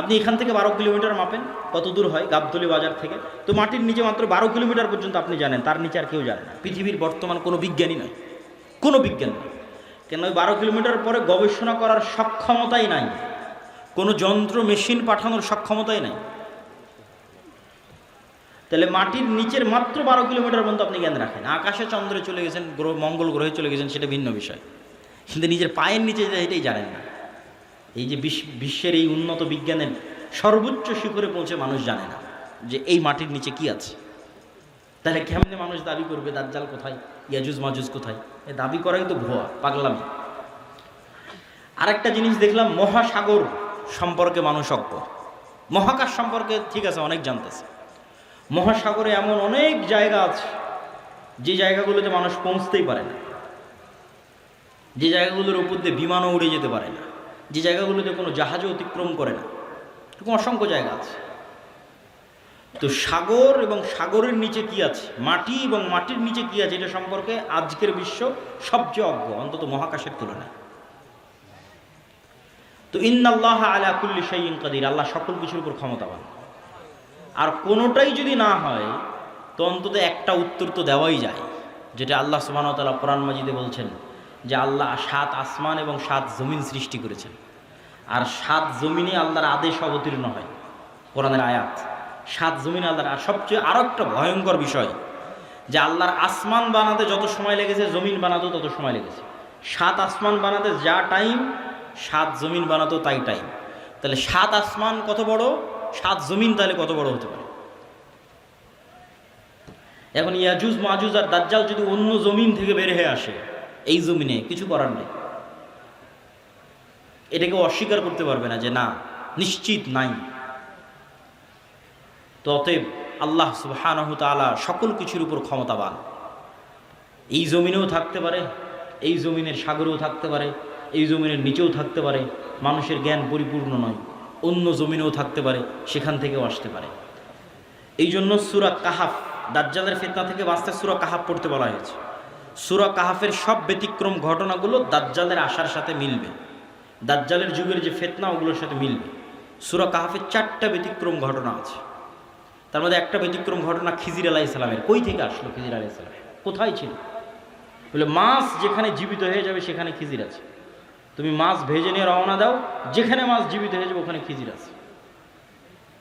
আপনি এখান থেকে 12 কিলোমিটার মাপেন, কত দূর হয় গাবতলী বাজার থেকে, তো মাটির নিচে মাত্র 12 কিলোমিটার পর্যন্ত আপনি জানেন, তার নিচে আর কেউ জানে না। পৃথিবীর বর্তমান কোনো বিজ্ঞানী নয়, কোনো বিজ্ঞান নেই, কেন ওই 12 কিলোমিটার পরে গবেষণা করার সক্ষমতাই নাই, কোনো যন্ত্র মেশিন পাঠানোর সক্ষমতাই নাই। তাহলে মাটির নিচের মাত্র 12 কিলোমিটার পর্যন্ত আপনি জ্ঞান রাখেন। আকাশে চন্দ্রে চলে গেছেন, মঙ্গল গ্রহে চলে গেছেন, সেটা ভিন্ন বিষয়, কিন্তু নিজের পায়ের নিচে এটাই জানেন না। এই যে বিশ্বের এই উন্নত বিজ্ঞানের সর্বোচ্চ শিখরে পৌঁছে মানুষ জানে না যে এই মাটির নিচে কি আছে। তাহলে কেমনে মানুষ দাবি করবে দাজ্জাল কোথায়, ইয়াজুজ মাজুজ কোথায়? এ দাবি করাই তো ভুয়া, পাগলামি। আরেকটা জিনিস দেখলাম, মহাসাগর সম্পর্কে মানুষ অজ্ঞ। মহাকাশ সম্পর্কে ঠিক আছে অনেক জানতেছে, মহাসাগরে এমন অনেক জায়গা আছে যে জায়গাগুলোতে মানুষ পৌঁছতেই পারে না, যে জায়গাগুলোর উপর দিয়ে বিমানও উড়ে যেতে পারে না, যে জায়গাগুলোতে কোনো জাহাজও অতিক্রম করে না, এরকম অসংখ্য জায়গা আছে। তো সাগর এবং সাগরের নিচে কি আছে, মাটি এবং মাটির নিচে কি আছে, এটা সম্পর্কে আজকের বিশ্ব সবচেয়ে অজ্ঞ, অন্তত মহাকাশের তুলনায়। তো ইন্নাল্লাহা আলা কুল্লি শাইইন কাদির, আল্লাহ সকল কিছুর উপর ক্ষমতাবান। আর কোনোটাই যদি না হয় তো অন্তত একটা উত্তর তো দেওয়াই যায়, যেটা আল্লাহ সুবহানাহু ওয়া তাআলা কোরআন মাজিদে বলছেন যে আল্লাহ 7 আসমান এবং 7 জমিন সৃষ্টি করেছেন, আর 7 জমিনে আল্লাহর আদেশ অবতীর্ণ হয়, কোরআনের আয়াত। 7 জমিনে আল্লাহর, আর সবচেয়ে আরও একটা ভয়ঙ্কর বিষয় যে আল্লাহর আসমান বানাতে যত সময় লেগেছে জমিন বানাতেও তত সময় লেগেছে। 7 আসমান বানাতে যা টাইম 7 জমিন বানাতেও তাই টাইম। তাহলে 7 আসমান কত বড়, 7 জমিন তাহলে কত বড় হতে পারে? এখন ইয়াজুজ মাজুজ আর দাজ্জাল যদি অন্য জমিন থেকে বের হয়ে আসে, এই জমিনে কিছু করার নেই, এটাকে অস্বীকার করতে পারবে না যে না নিশ্চিত নাই। তো অতএব আল্লাহ সুবহানাহু তাআলা সকল কিছুর উপর ক্ষমতাবান। এই জমিনেও থাকতে পারে, এই জমিনের সাগরেও থাকতে পারে, এই জমিনের নিচেও থাকতে পারে। মানুষের জ্ঞান পরিপূর্ণ নয়, অন্য জমিনেও থাকতে পারে, সেখান থেকেও আসতে পারে। এই জন্য সূরা কাহাফ, দাজ্জালের ফিতনা থেকে বাঁচতে সূরা কাহাফ পড়তে বলা হয়েছে। সূরা কাহাফের সব ব্যতিক্রম ঘটনাগুলো দাজ্জালের আসার সাথে মিলবে, দাজ্জালের যুগের যে ফিতনা ওগুলোর সাথে মিলবে। সূরা কাহাফের 4টা ব্যতিক্রম ঘটনা আছে। তার মধ্যে একটা ব্যতিক্রম ঘটনা খিজির আলাইহিস সালামের। কই থেকে আসলো খিজির আলাইহিস সালাম? কোথায় ছিল? বলে মাছ যেখানে জীবিত হয়ে যাবে সেখানে খিজির আছে। তুমি মাছ ভেজে নিয়ে রওনা দাও, যেখানে মাছ জীবিত হয়ে যাবে ওখানে খিজির আছে।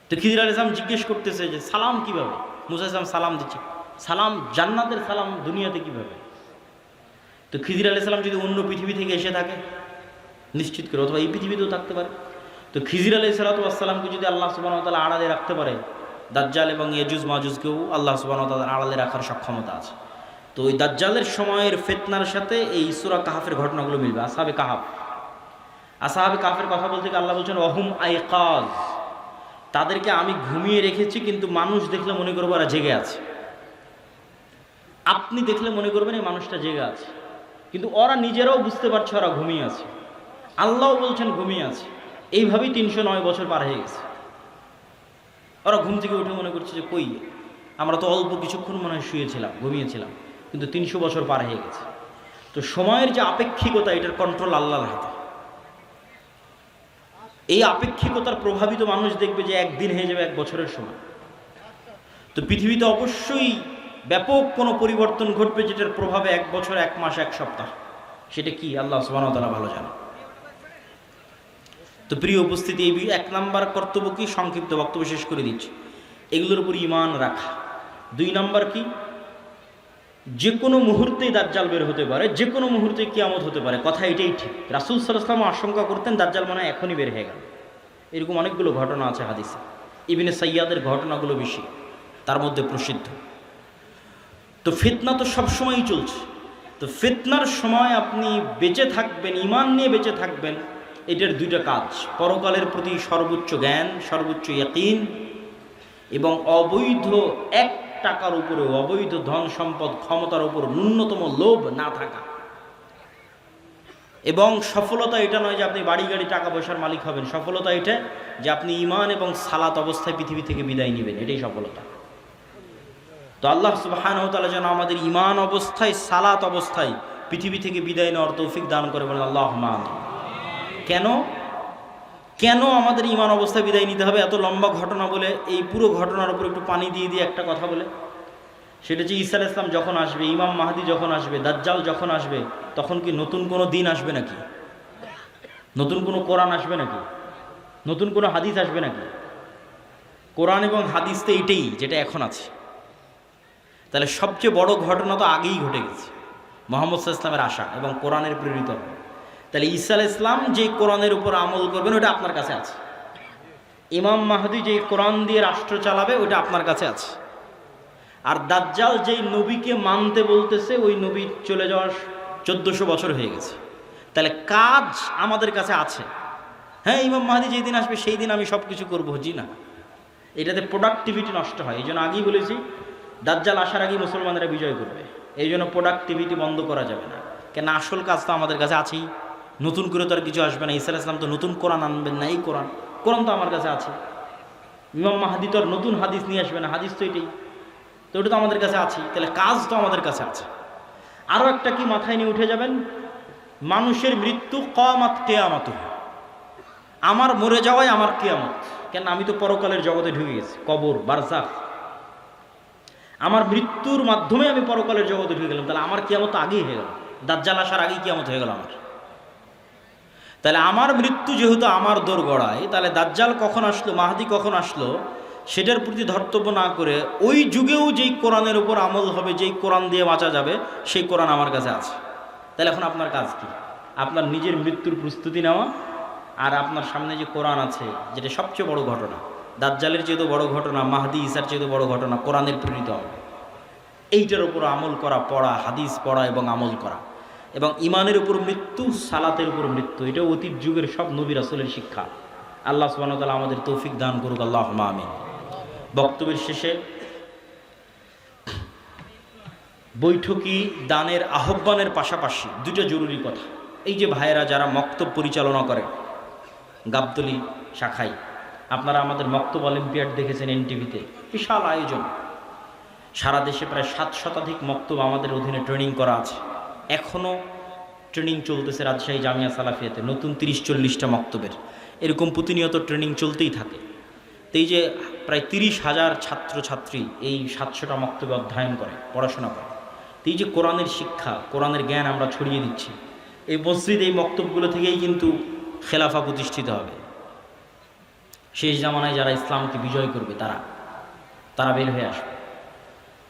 তো খিজির আলাইহিস সালাম জিজ্ঞেস করতেছে যে সালাম কিভাবে? মুসা আলাইহিস সালাম সালাম দিচ্ছে, সালাম জান্নাতের সালাম দুনিয়াতে কিভাবে? তো খিজির আলাইহিস সালাম যদি অন্য পৃথিবী থেকে এসে থাকে নিশ্চিত করে, অথবা এই পৃথিবীতেও থাকতে পারে, তো খিজির আলাইহিস সালামকে যদি আল্লাহ সুবহানাহু ওয়া তাআলা আড়ালে রাখতে পারে, দাজ্জাল এবং ইয়াজুজ মাজুজকেও আল্লাহ সুবহানাহু ওয়া তাআলা আড়ালে রাখার সক্ষমতা আছে। তো ওই দাজ্জালের সময়ের ফিতনার সাথে এই সূরা কাহাফের ঘটনাগুলো মিলবে। আসহাবে কাহাফ, আসহাবে কাহাফের কথা বলতে গিয়ে আল্লাহ বলছেন ওয়াহুম আইকাজ, তাদেরকে আমি ঘুমিয়ে রেখেছি, কিন্তু মানুষ দেখলে মনে করবো ওরা জেগে আছে। আপনি দেখলে মনে করবেন এই মানুষটা জেগে আছে, কিন্তু ওরা নিজেরাও বুঝতে পারছে ওরা ঘুমিয়ে আছে। আল্লাহও বলছেন ঘুমিয়ে আছে। এইভাবেই 309 বছর পার হয়ে গেছে। ওরা ঘুম থেকে উঠে মনে করছে যে কই, আমরা তো অল্প কিছুক্ষণ মনে হয় শুয়েছিলাম, ঘুমিয়েছিলাম, কিন্তু 300 বছর পার হয়ে গেছে। তো সময়ের যে আপেক্ষিকতা, এটার কন্ট্রোল আল্লাহর হাতে। এই আপেক্ষিকতার প্রভাবিত মানুষ দেখবে যে একদিন হয়ে যাবে 1 বছরের সময়। তো পৃথিবীতে অবশ্যই ব্যাপক কোনো পরিবর্তন ঘটবে, যেটার প্রভাবে 1 বছর, 1 মাস, 1 সপ্তাহ। সেটা কি আল্লাহ সুবহানাহু ওয়া তাআলা ভালো জানেন। তো প্রিয় উপস্থিতি, এই 1 নাম্বার কর্তব্য কি, সংক্ষিপ্ত বক্তব্য শেষ করে দিচ্ছি, এগুলোর উপর ঈমান রাখা। 2 নাম্বার কি, যে কোনো মুহূর্তেই দাজ্জাল বের হতে পারে, যে কোনো মুহূর্তে কিয়ামত হতে পারে। কথা এটাই ঠিক। রাসূল সাল্লাল্লাহু আলাইহি ওয়াসাল্লাম আশঙ্কা করতেন দাজ্জাল মনে হয় এখনই বের হয়ে গেল। এরকম অনেকগুলো ঘটনা আছে হাদিসে। ইবনে সাইয়াদের ঘটনাগুলো বেশি, তার মধ্যে প্রসিদ্ধ। তো ফিতনা তো সবসময়ই চলছে। তো ফিতনার সময় আপনি বেঁচে থাকবেন, ঈমান নিয়ে বেঁচে থাকবেন, এটার 2টা কাজ: পরকালের প্রতি সর্বোচ্চ জ্ঞান, সর্বোচ্চ ইয়াকিন, এবং অবৈধ 1 টাকার উপরে, অবৈধ ধন সম্পদ ক্ষমতার উপর ন্যূনতম লোভ না থাকা। এবং সফলতা এটা নয় যে আপনি বাড়ি গাড়ি টাকা পয়সার মালিক হবেন, সফলতা এটা যে আপনি ঈমান এবং সালাত অবস্থায় পৃথিবী থেকে বিদায় নেবেন, এটাই সফলতা। তো আল্লাহ সুবহানাহু ওয়া তাআলা যেন আমাদের ঈমান অবস্থায়, সালাত অবস্থায় পৃথিবী থেকে বিদায় নেওয়ার তৌফিক দান করে বলেন আল্লাহুম্মা আমিন। কেন আমাদের ঈমান অবস্থায় বিদায় নিতে হবে? এত লম্বা ঘটনা বলে এই পুরো ঘটনার উপর একটু পানি দিয়ে দিয়ে একটা কথা বলে, সেটা হচ্ছে ঈসা আলাইহিস সালাম যখন আসবে, ইমাম মাহদী যখন আসবে, দাজ্জাল যখন আসবে, তখন কি নতুন কোনো দিন আসবে নাকি? নতুন কোনো কোরআন আসবে নাকি? নতুন কোনো হাদিস আসবে নাকি? কোরআন এবং হাদিস তো এইটাই যেটা এখন আছে। তাহলে সবচেয়ে বড় ঘটনা তো আগেই ঘটে গেছে, মুহাম্মদ সাল্লাল্লাহু আলাইহি ওয়াসাল্লামের আসা এবং কোরআনের প্রেরিত। তাহলে ঈসা আলাইহিস সালাম যে কোরআনের উপর আমল করবেন ওটা আপনার কাছে আছে। ইমাম মাহদী যে কোরআন দিয়ে রাষ্ট্র চালাবে ওটা আপনার কাছে আছে। আর দাজ্জাল যেই নবীকে মানতে বলতেছে ওই নবী চলে যাওয়ার 1400 বছর হয়ে গেছে। তাহলে কাজ আমাদের কাছে আছে। হ্যাঁ, ইমাম মাহদী যেই দিন আসবে সেই দিন আমি সব কিছু করবো, জি না, এটাতে প্রোডাক্টিভিটি নষ্ট হয়। এই জন্য আগেই বলেছি দাজ্জাল আসার আগেই মুসলমানরা বিজয় করবে। এই জন্য প্রোডাক্টিভিটি বন্ধ করা যাবে না, কেন আসল কাজ তো আমাদের কাছে আছেই। নতুন করে তো আর কিছু আসবে না। ঈসা আলাইহিস সালাম তো নতুন কোরআন আনবেন না, এই কোরআন তো আমার কাছে আছে। ইমাম মাহদী তো আর নতুন হাদিস নিয়ে আসবে না, হাদিস তো এটাই, তো ওটা তো আমাদের কাছে আছে। তাহলে কাজ তো আমাদের কাছে আছে। আরও একটা কি মাথায় নিয়ে উঠে যাবেন, মানুষের মৃত্যু কিয়ামত, কিয়ামত আমার মরে যাওয়াই আমার কিয়ামত। কেন, আমি তো পরকালের জগতে ঢুকে গেছি, কবর, বারজাখ। আমার মৃত্যুর মাধ্যমে আমি পরকালের জগতে ঢুকে গেলাম, তাহলে আমার কিয়ামত আগেই হয়ে গেল। দাজ্জাল আসার আগেই কিয়ামত হয়ে গেল আমার। তাহলে আমার মৃত্যু যেহেতু আমার দোরগড়ায়, তাহলে দাজ্জাল কখন আসলো, মাহদী কখন আসলো, সেটার প্রতি ধর্তব্য না করে ওই যুগেও যেই কোরআনের উপর আমল হবে, যেই কোরআন দিয়ে বাঁচা যাবে, সেই কোরআন আমার কাছে আছে। তাহলে এখন আপনার কাজ কি? আপনার নিজের মৃত্যুর প্রস্তুতি নেওয়া, আর আপনার সামনে যে কোরআন আছে, যেটা সবচেয়ে বড় ঘটনা, দাজ্জালের চেয়ে তো বড় ঘটনা, মাহদী ঈসার চেয়ে তো বড় ঘটনা, কোরআনের প্রেরিত হবে, এইটার উপর আমল করা, পড়া, হাদিস পড়া এবং আমল করা। এবং ইমানের উপর মৃত্যু, সালাতের উপর মৃত্যু, এটা অতীত যুগের সব নবী রাসূলের শিক্ষা। আল্লাহ সুবহানাহু ওয়া তাআলা আমাদের তৌফিক দান করুক, আল্লাহুম্মা আমিন। বক্তব্যের শেষে বৈঠকি দানের আহ্বানের পাশাপাশি দুটো জরুরি কথা। এই যে ভাইয়েরা যারা মক্তব পরিচালনা করে গাবতলী শাখায়, আপনারা আমাদের মক্তব অলিম্পিয়াড দেখেছেন এনটিভিতে, বিশাল আয়োজন। সারা দেশে প্রায় 7 শতাধিক মক্তব আমাদের অধীনে ট্রেনিং করা আছে। এখনও ট্রেনিং চলতেছে রাজশাহী জামিয়া সালাফিয়াতে, নতুন 30-40টা মক্তবের, এরকম প্রতিনিয়ত ট্রেনিং চলতেই থাকে। তো এই যে প্রায় 30,000 ছাত্রছাত্রী এই 700টা মক্তবে অধ্যয়ন করে, পড়াশোনা করে। তো এই যে কোরআনের শিক্ষা, কোরআনের জ্ঞান আমরা ছড়িয়ে দিচ্ছি, এই মসজিদ এই মক্তবগুলো থেকেই কিন্তু খেলাফা প্রতিষ্ঠিত হবে। শেষ জামানায় যারা ইসলামকে বিজয় করবে তারা বের হয়ে আসবে।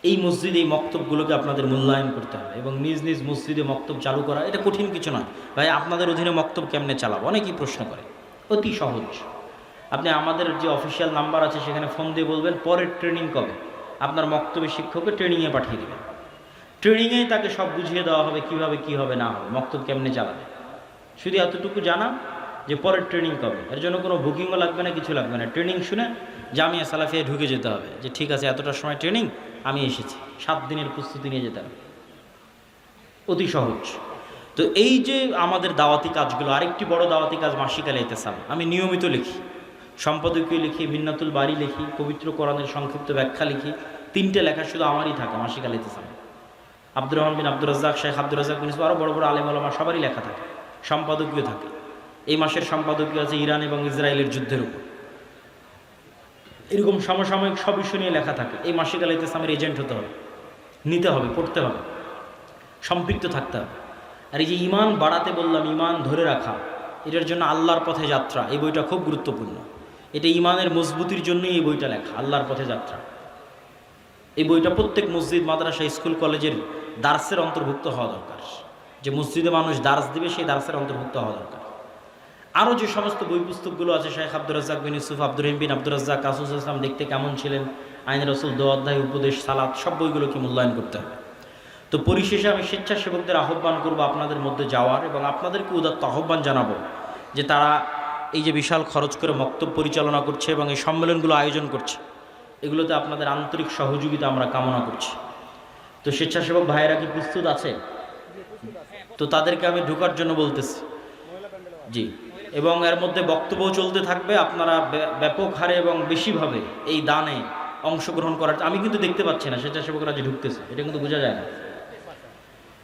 এই মসজিদ এই মক্তবগুলোকে আপনাদের মূল্যায়ন করতে হবে এবং নিজ নিজ মসজিদে মক্তব চালু করা এটা কঠিন কিছু নয়। ভাই আপনাদের অধীনে মক্তব কেমনে চালাবো, অনেকেই প্রশ্ন করে, অতি সহজ। আপনি আমাদের যে অফিসিয়াল নাম্বার আছে সেখানে ফোন দিয়ে বলবেন পরের ট্রেনিং কবে, আপনার মক্তবের শিক্ষককে ট্রেনিংয়ে পাঠিয়ে দেবেন। ট্রেনিংয়েই তাকে সব বুঝিয়ে দেওয়া হবে কীভাবে কী হবে না হবে, মক্তব কেমনে চালাবে। শুধু এতটুকু জানা যে পরের ট্রেনিং কবে, এর জন্য কোনো বুকিংও লাগবে না, কিছু লাগবে না। ট্রেনিং শুনে জামিয়া সালাফিয়ায় ঢুকে যেতে হবে যে ঠিক আছে এতটার সময় ট্রেনিং, আমি এসেছি, 7 দিনের প্রস্তুতি নিয়ে যেতে হবে, অতি সহজ। তো এই যে আমাদের দাওয়াতি কাজগুলো, আরেকটি বড় দাওয়াতি কাজ মাসিক আল ইতিসাম। আমি নিয়মিত লিখি, সম্পাদকীয় লিখি, ভিন্নাতুল বাড়ি লিখি, পবিত্র কোরআনের সংক্ষিপ্ত ব্যাখ্যা লিখি। 3টে লেখা শুধু আমারই থাকে মাসিক আল ইতিসাম। আব্দুর রহমান বিন আব্দুর রাজ্জাক, শেখ আব্দুর রাজ্জাক বিন ইউসুফ, আরও বড় বড় আলেম ওলামা সবারই লেখা থাকে, সম্পাদকীয় থাকে। এই মাসের সম্পাদকীয় আছে ইরান এবং ইসরায়েলের যুদ্ধের উপর, এরকম সমসাময়িক সব বিষয় নিয়ে লেখা থাকে। এই মাসিক আল ইতিসামের এজেন্ট হতে হবে, নিতে হবে, পড়তে হবে, সম্পৃক্ত থাকতে হবে। আর এই যে ইমান বাড়াতে বললাম, ইমান ধরে রাখা, এটার জন্য আল্লাহর পথে যাত্রা, এই বইটা খুব গুরুত্বপূর্ণ। এটা ইমানের মজবুতির জন্যই এই বইটা লেখা, আল্লাহর পথে যাত্রা। এই বইটা প্রত্যেক মসজিদ, মাদ্রাসা, স্কুল, কলেজের দার্সের অন্তর্ভুক্ত হওয়া দরকার। যে মসজিদে মানুষ দার্স দিবে সেই দার্সের অন্তর্ভুক্ত হওয়া দরকার। আরও যে সমস্ত বই পুস্তকগুলো আছে, শেখ আব্দুর রাজ্জাক বিন ইউসুফ, আব্দুর রহিম বিন আব্দুর রাজ্জাক, কাসুস ইসলাম দেখতে কেমন ছিলেন, আইন রসুল, দোয়াধ্যায়, উপদেশ, সালাত, সব বইগুলোকে মূল্যায়ন করতে হবে। তো পরিশেষে আমি স্বেচ্ছাসেবকদের আহ্বান করব আপনাদের মধ্যে যাওয়ার, এবং আপনাদেরকে উদাত্ত আহ্বান জানাবো যে তারা এই যে বিশাল খরচ করে মক্তব পরিচালনা করছে এবং এই সম্মেলনগুলো আয়োজন করছে, এগুলোতে আপনাদের আন্তরিক সহযোগিতা আমরা কামনা করছি। তো স্বেচ্ছাসেবক ভাইয়েরা কি প্রস্তুত আছে? তো তাদেরকে আমি ঢোকার জন্য বলতেছি, জি। এবং এর মধ্যে বক্তব্যও চলতে থাকবে। আপনারা ব্যাপক হারে এবং বেশিভাবে এই দানে অংশগ্রহণ করার, আমি কিন্তু দেখতে পাচ্ছি না স্বেচ্ছাসেবকরা যে ঢুকতেছে, এটা কিন্তু বোঝা যায় না।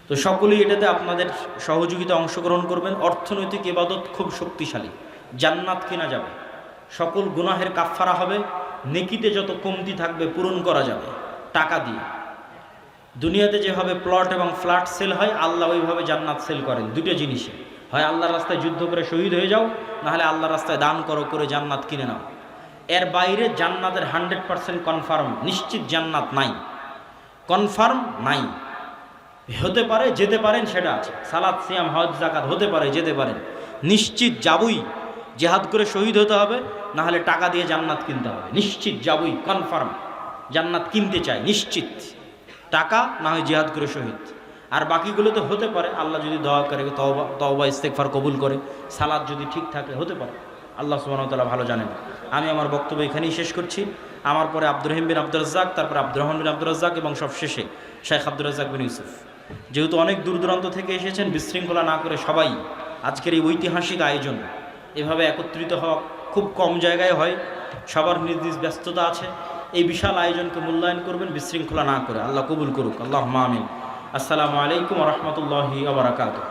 তো সকলেই এটাতে আপনাদের সহযোগিতা অংশগ্রহণ করবেন। অর্থনৈতিক ইবাদত খুব শক্তিশালী, জান্নাত কিনা যাবে, সকল গুনাহের কাফফারা হবে, নেকিতে যত কমতি থাকবে পূরণ করা যাবে টাকা দিয়ে। দুনিয়াতে যেভাবে প্লট এবং ফ্ল্যাট সেল হয়, আল্লাহ ওইভাবে জান্নাত সেল করেন। দুটো জিনিসে, হয় আল্লাহর রাস্তায় যুদ্ধ করে শহীদ হয়ে যাও, নাহলে আল্লাহর রাস্তায় দান করে জান্নাত কিনে নাও। এর বাইরে জান্নাতের 100% কনফার্ম, নিশ্চিত জান্নাত নাই, কনফার্ম নাই। হতে পারে, যেতে পারেন, সেটা আছে। সালাত, সিয়াম, হজ, যাকাত হতে পারে, যেতে পারেন, নিশ্চিত যাবই। জিহাদ করে শহীদ হতে হবে, নাহলে টাকা দিয়ে জান্নাত কিনতে হবে, নিশ্চিত যাবই, কনফার্ম। জান্নাত কিনতে চাই নিশ্চিত, টাকা না হয় জিহাদ করে শহীদ। আর বাকিগুলো তো হতে পারে, আল্লাহ যদি দোয়া করে, তওবা ইস্তেগফার কবুল করে, সালাত যদি ঠিক থাকে, হতে পারে। আল্লাহ সুবহানাহু ওয়া তাআলা ভালো জানেন। আমি আমার বক্তব্য এখানেই শেষ করছি। আমার পরে আব্দুর রহিম বিন আব্দুর রাজ্জাক, তারপর আব্দুর রহমান বিন আব্দুর রাজ্জাক, এবং সবশেষে শেখ আব্দুর রাজ্জাক বিন ইউসুফ। যেহেতু অনেক দূর দূরান্ত থেকে এসেছেন, বিশৃঙ্খলা না করে সবাই আজকের এই ঐতিহাসিক আয়োজন, এভাবে একত্রিত হওয়া খুব কম জায়গায় হয়, সবার নিজ নিজ ব্যস্ততা আছে। এই বিশাল আয়োজনকে মূল্যায়ন করবেন বিশৃঙ্খলা না করে। আল্লাহ কবুল করুক, আল্লাহুম্মা আমিন। আসসালামু আলাইকুম ওয়া রাহমাতুল্লাহি ওয়া বারাকাতুহু।